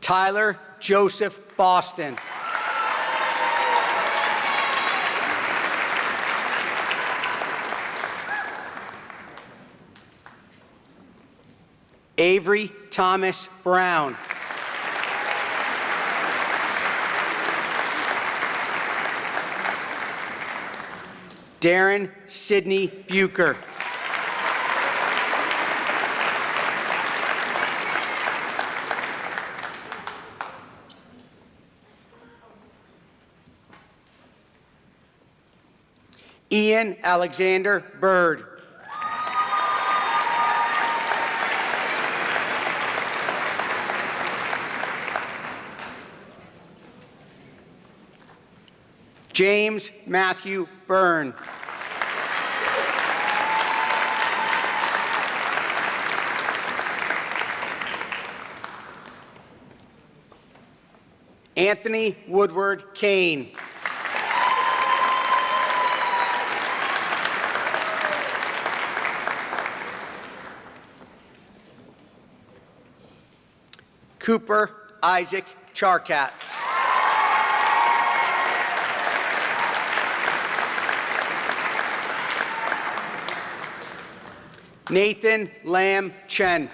Tyler Joseph Boston. Avery Thomas Brown. Darren Sidney Bucher. Ian Alexander Bird. James Matthew Byrne. Anthony Woodward Kane. Cooper Isaac Charkatz. Nathan Lam Chen.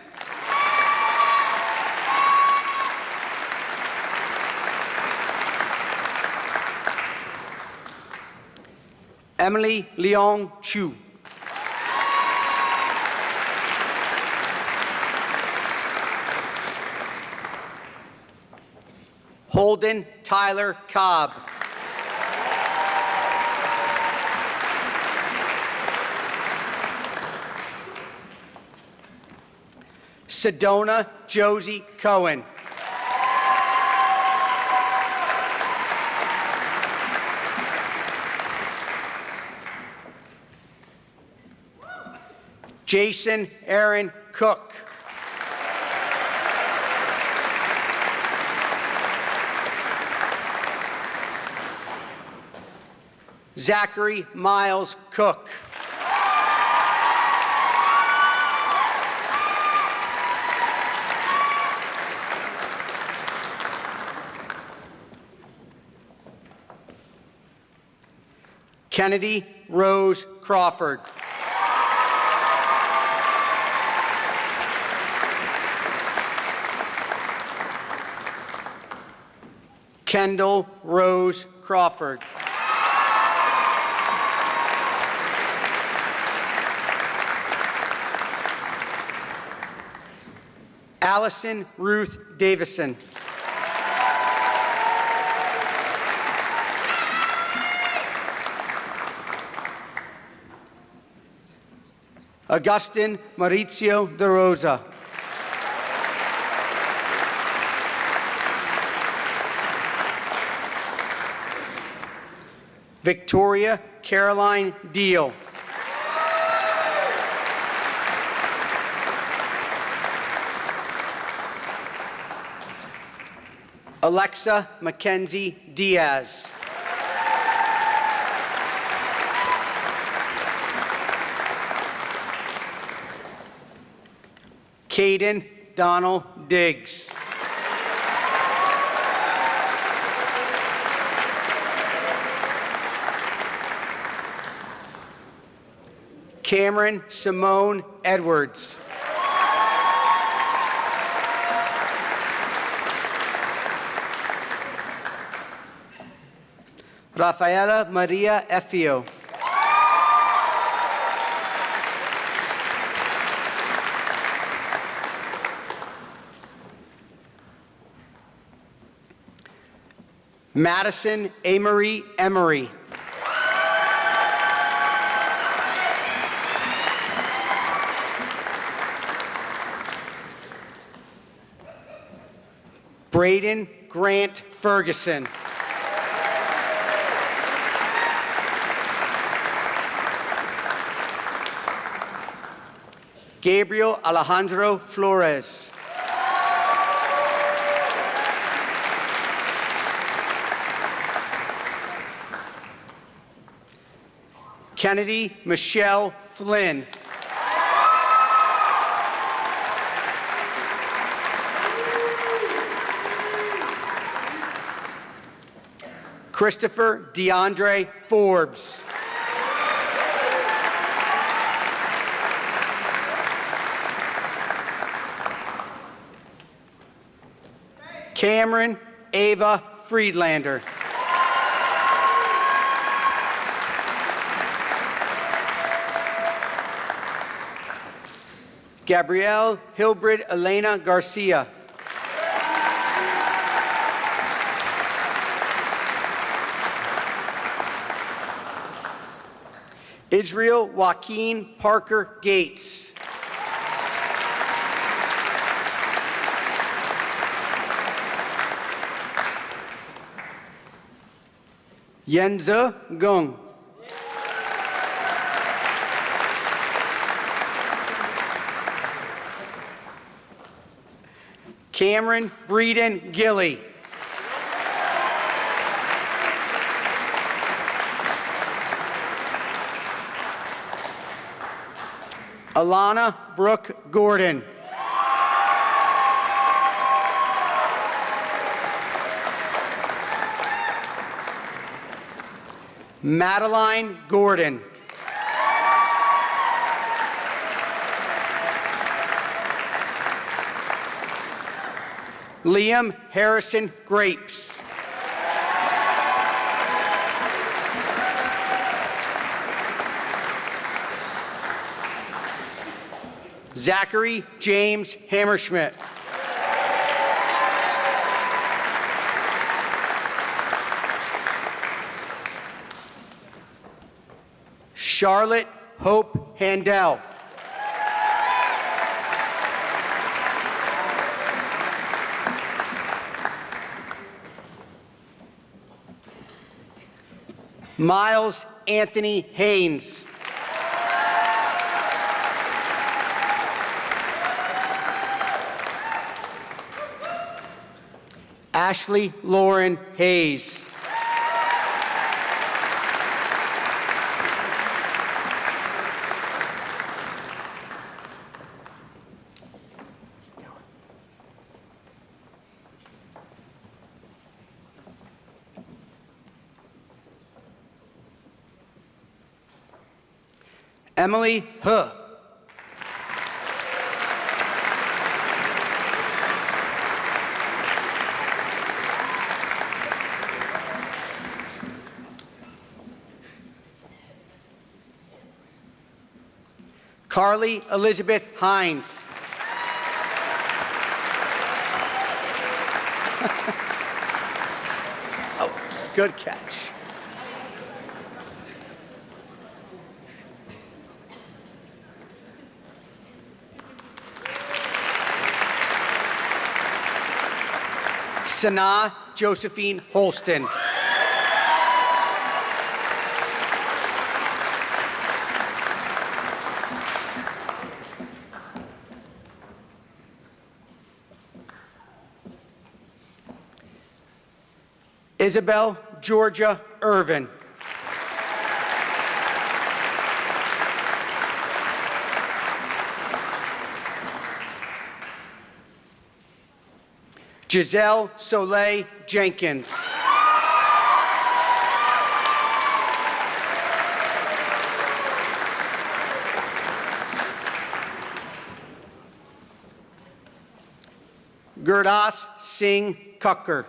Emily Leong Chu. Holden Tyler Cobb. Sedona Josie Cohen. Jason Aaron Cook. Zachary Miles Cook. Kennedy Rose Crawford. Kendall Rose Crawford. Allison Ruth Davison. Augustin Maurizio De Rosa. Victoria Caroline Deal. Alexa Mackenzie Diaz. Caden Donald Diggs. Cameron Simone Edwards. Rafaela Maria Effio. Madison Amory Emery. Braden Grant Ferguson. Gabriel Alejandro Flores. Kennedy Michelle Flynn. Christopher DeAndre Forbes. Cameron Ava Friedlander. Gabrielle Hilbrid Elena Garcia. Israel Joaquin Parker Gates. Yenze Gong. Cameron Breeden Gilly. Alana Brooke Gordon. Madeline Gordon. Liam Harrison Grapes. Zachary James Hammerschmidt. Charlotte Hope Handel. Miles Anthony Haynes. Ashley Lauren Hayes. Emily Huh. Carly Elizabeth Hines. Oh, good catch. Sanaa Josephine Holston. Isabel Georgia Irvin. Giselle Soleil Jenkins. Gurdas Singh Kakkar.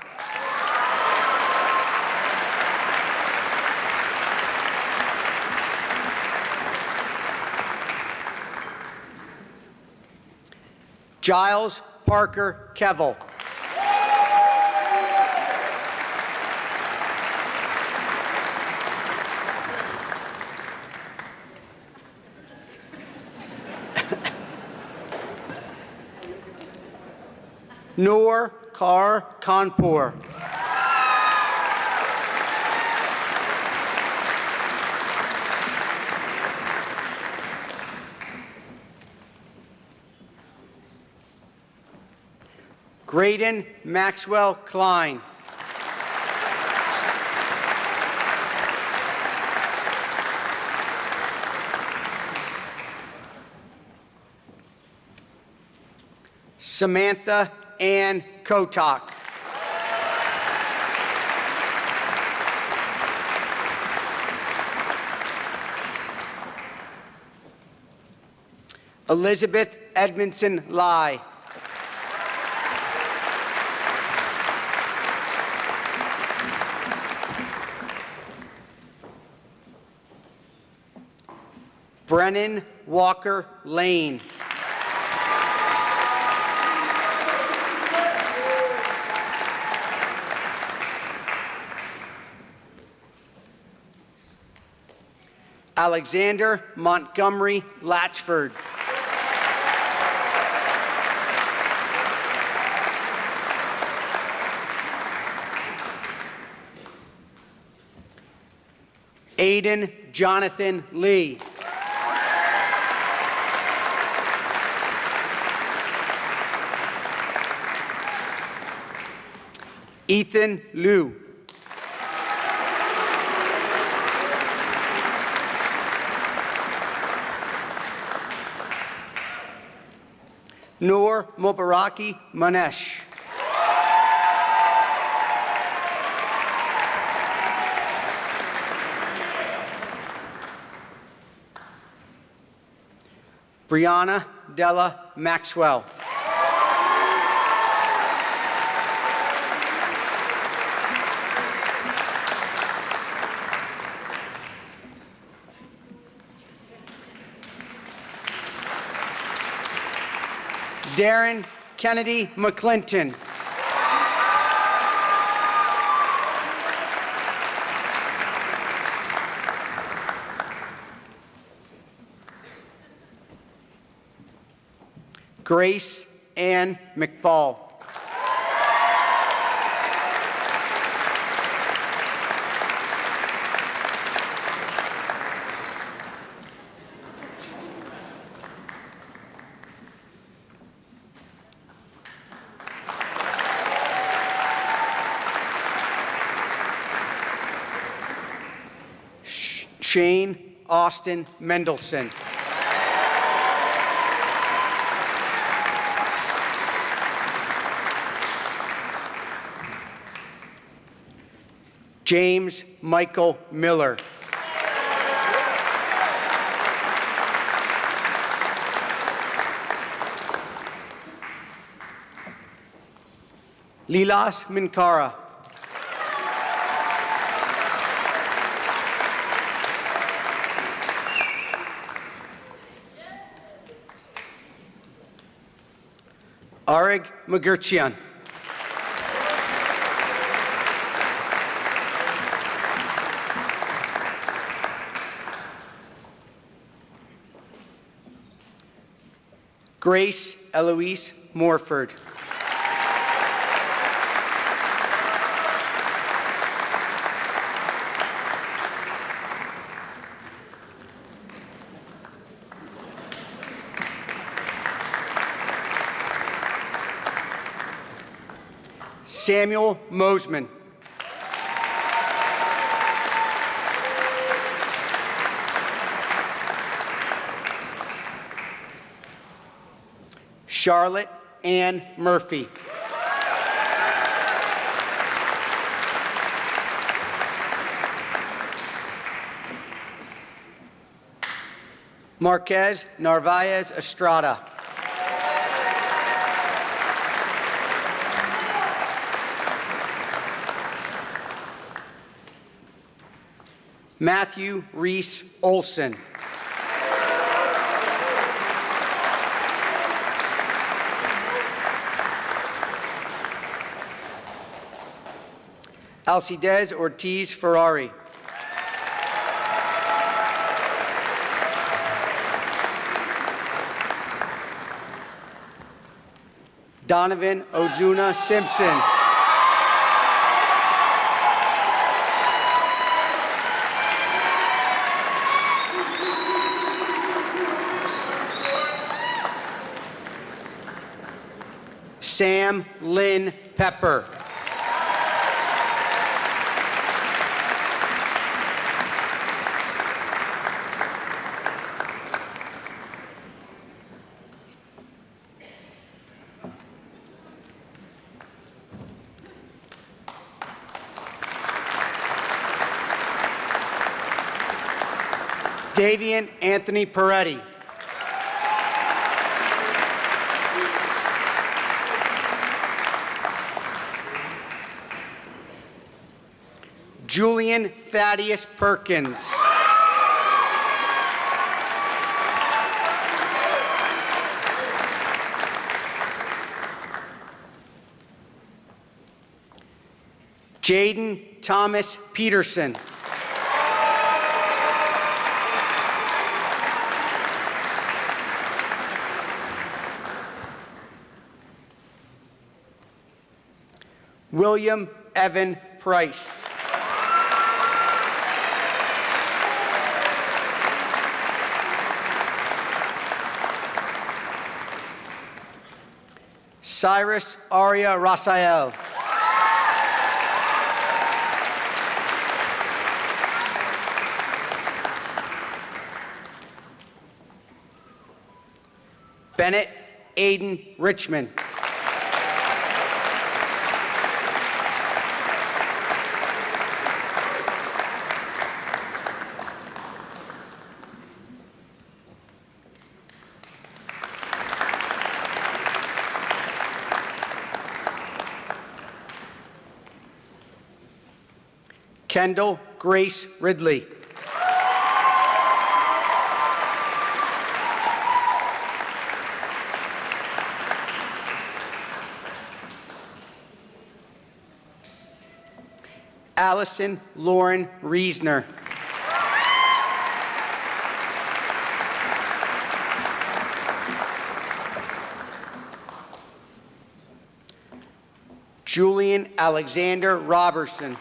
Giles Parker Kevel. Noor Kar Kanpur. Graydon Maxwell Klein. Samantha Ann Kotak. Elizabeth Edmondson Lai. Brennan Walker Lane. Alexander Montgomery Latchford. Aiden Jonathan Lee. Ethan Liu. Noor Mobaraki Manesh. Brianna Della Maxwell. Darren Kennedy McClinton. Grace Ann McFall. Shane Austin Mendelson. James Michael Miller. Lilas Minkara. Arig Magurchian. Grace Eloise Morford. Samuel Mosman. Charlotte Ann Murphy. Marquez Narvaez Estrada. Matthew Reese Olson. Alcides Ortiz Ferrari. Donovan Ozuna Simpson. Sam Lynn Pepper. Davian Anthony Peretti. Julian Thaddeus Perkins. Jaden Thomas Peterson. William Evan Price. Cyrus Aria Rasael. Bennett Aiden Richmond. Kendall Grace Ridley. Allison Lauren Reesner. Julian Alexander Robertson.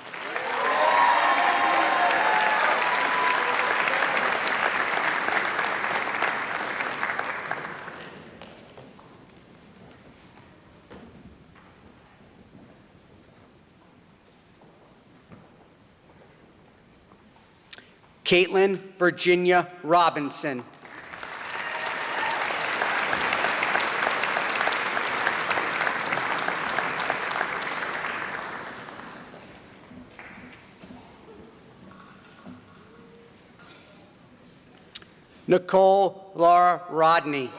Caitlin Virginia Robinson. Nicole Laura Rodney.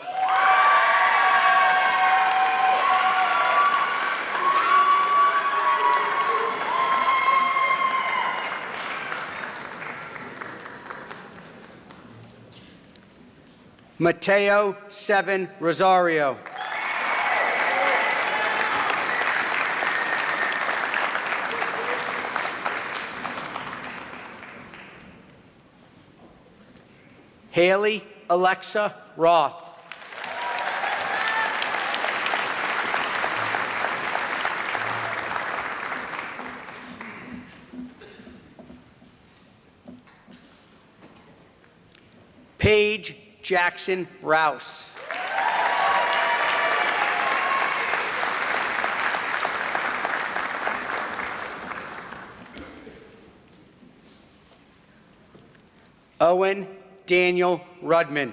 Mateo Seven Rosario. Haley Alexa Roth. Paige Jackson Rouse. Owen Daniel Rudman.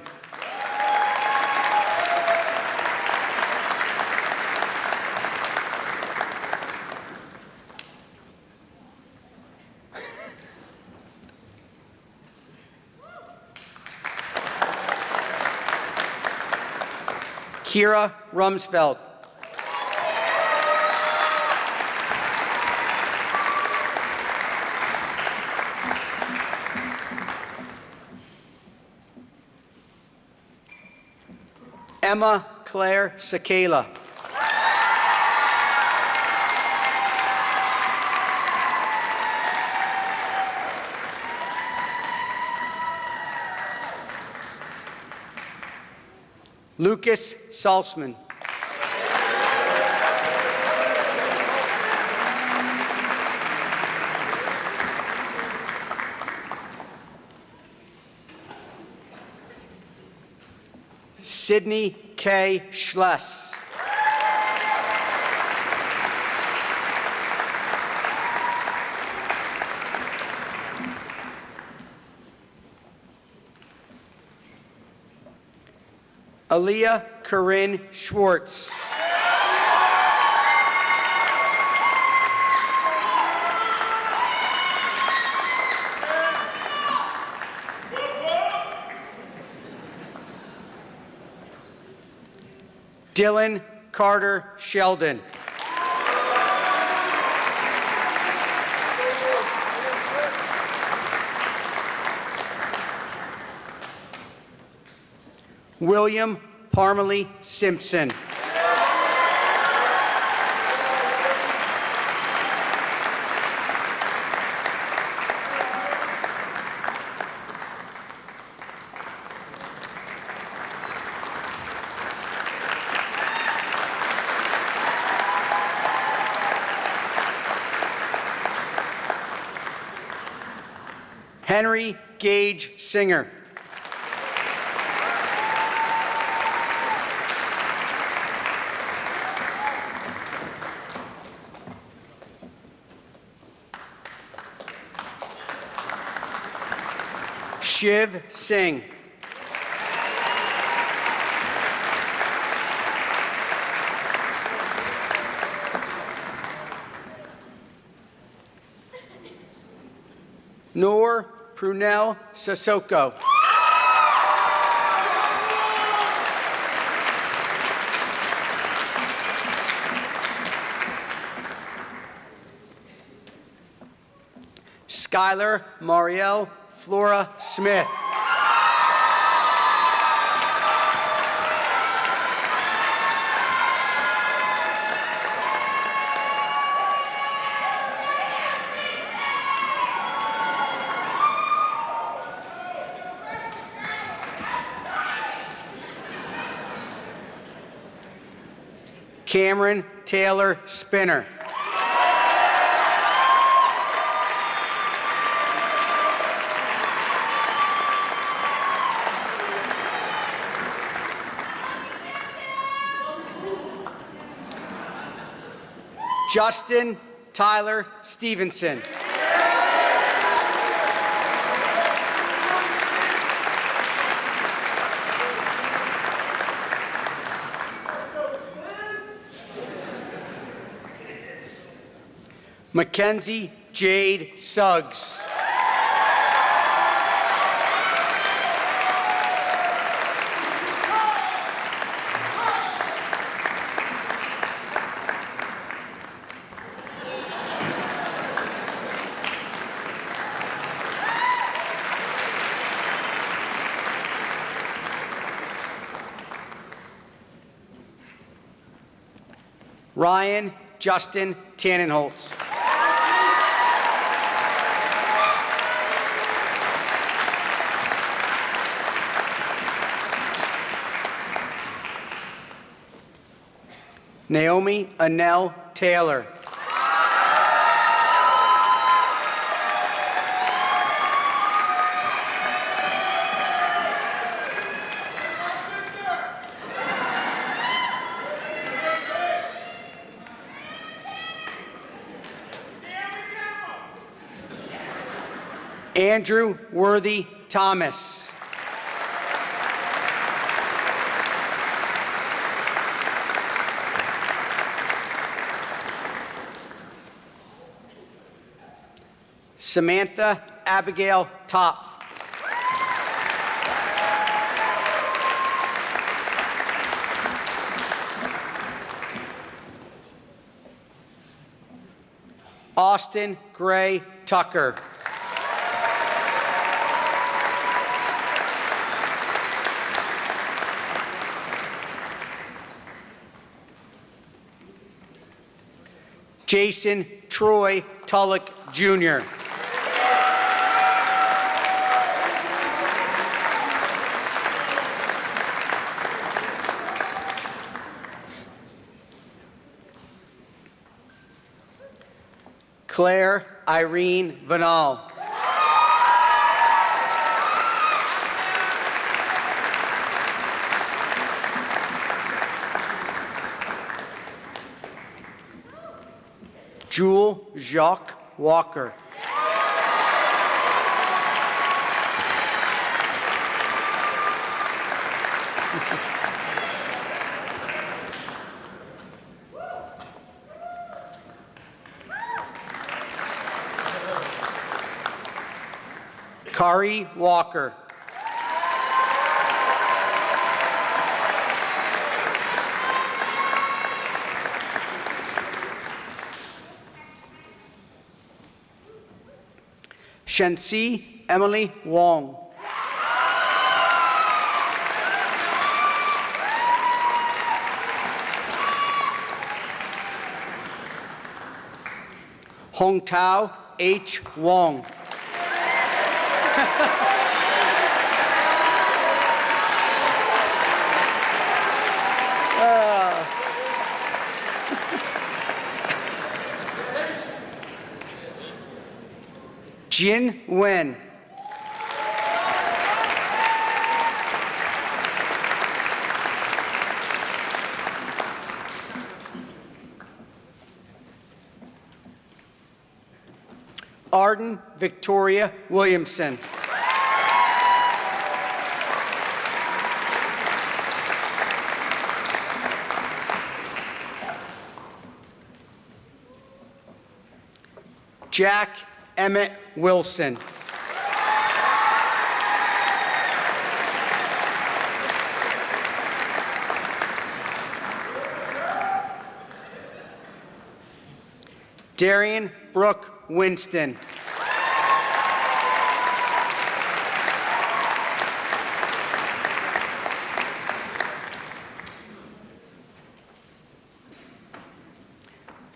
Kira Rumsfeld. Emma Claire Sakala. Lucas Salzman. Sydney K. Schless. Aaliyah Corinne Schwartz. Dylan Carter Sheldon. William Parmalee Simpson. Henry Gage Singer. Shiv Singh. Noor Prunell Sissoko. Skylar Marielle Flora Smith. Cameron Taylor Spinner. Justin Tyler Stevenson. Mackenzie Jade Suggs. Ryan Justin Tannenholtz. Naomi Annelle Taylor. Andrew Worthy Thomas. Samantha Abigail Top. Austin Gray Tucker. Jason Troy Tulloch, Jr. Claire Irene Vanal. Jewel Jacques Walker. Kari Walker. Shensi Emily Wong. Hong Tao H. Wong. Jin Wen. Arden Victoria Williamson. Jack Emmett Wilson. Darian Brooke Winston.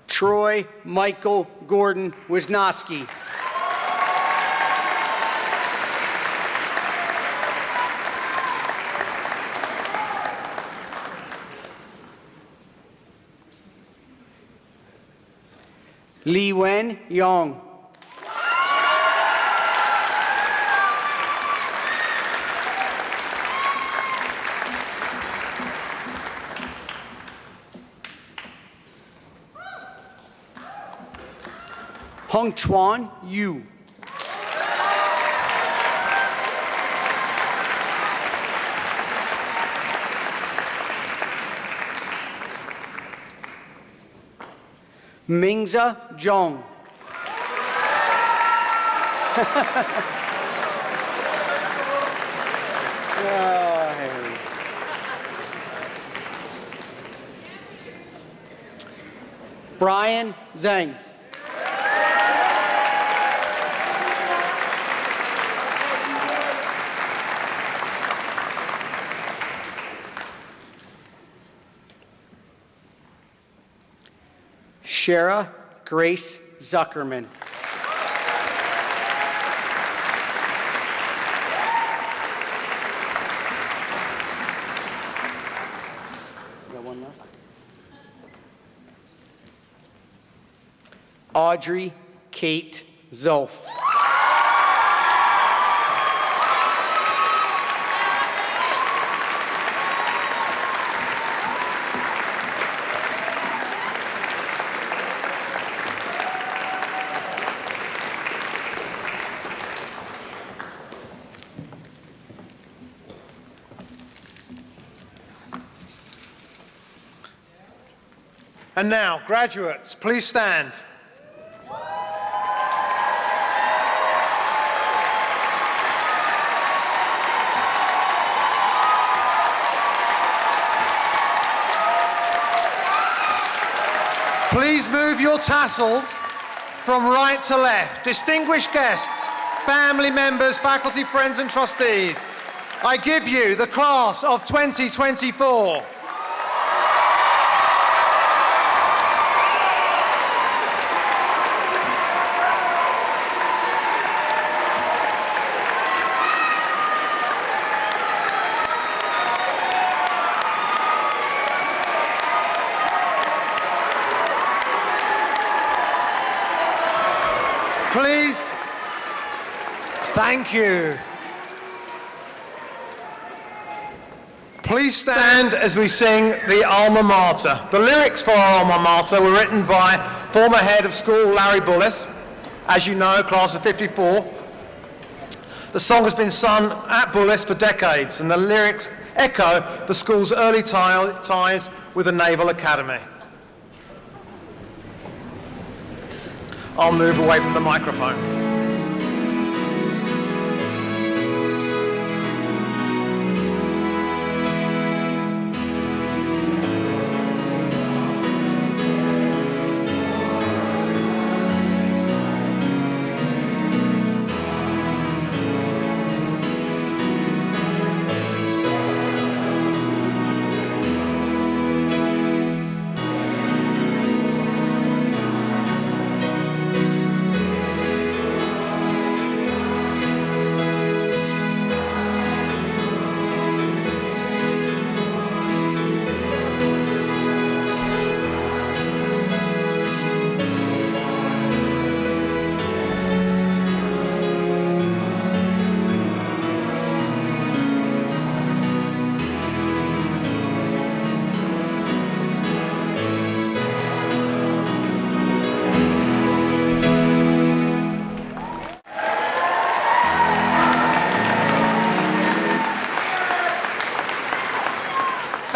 Troy Michael Gordon Wisnowski. Li Wen Yong. Hong Chuan Yu. Mingza Zhong. Harry. Brian Zhang. Shara Grace Zuckerman. Got one left. Audrey Kate Zolf. And now, graduates, please stand. Please move your tassels from right to left. Distinguished guests, family members, faculty, friends, and trustees, I give you the class of 2024. Please, thank you. Please stand as we sing the Alma Mater. The lyrics for our Alma Mater were written by former head of school Larry Bullis. As you know, class of 54. The song has been sung at Bullis for decades, and the lyrics echo the school's early ties with the Naval Academy. I'll move away from the microphone.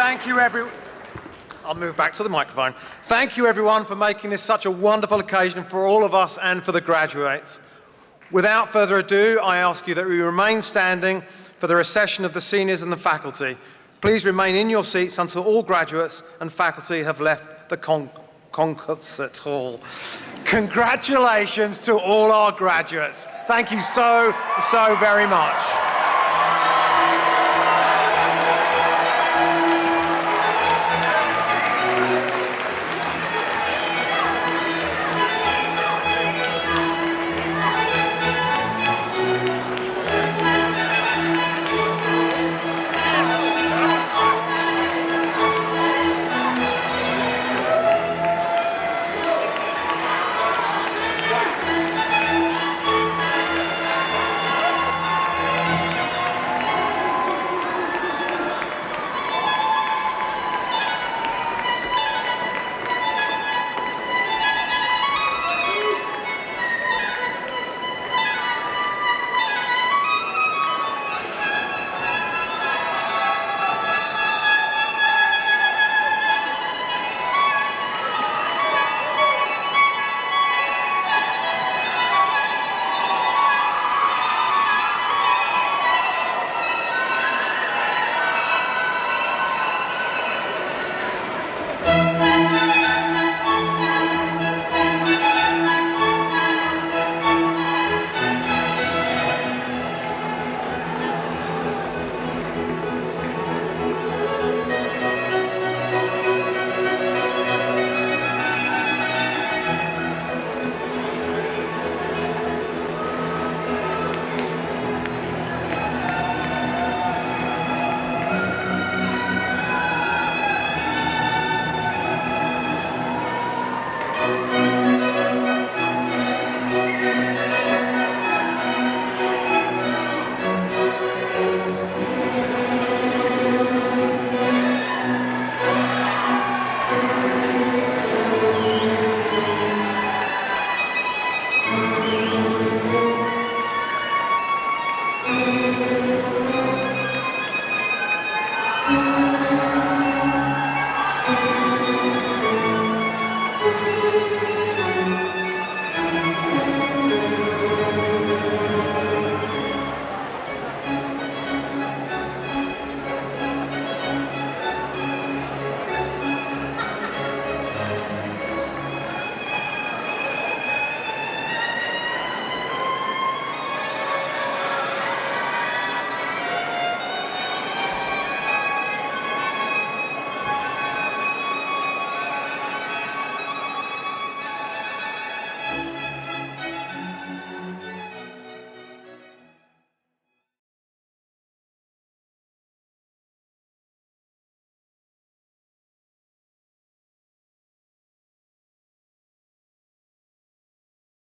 Thank you, everyone. I'll move back to the microphone. Thank you, everyone, for making this such a wonderful occasion for all of us and for the graduates. Without further ado, I ask you that we remain standing for the recession of the seniors and the faculty. Please remain in your seats until all graduates and faculty have left the concert hall. Congratulations to all our graduates. Thank you so very much.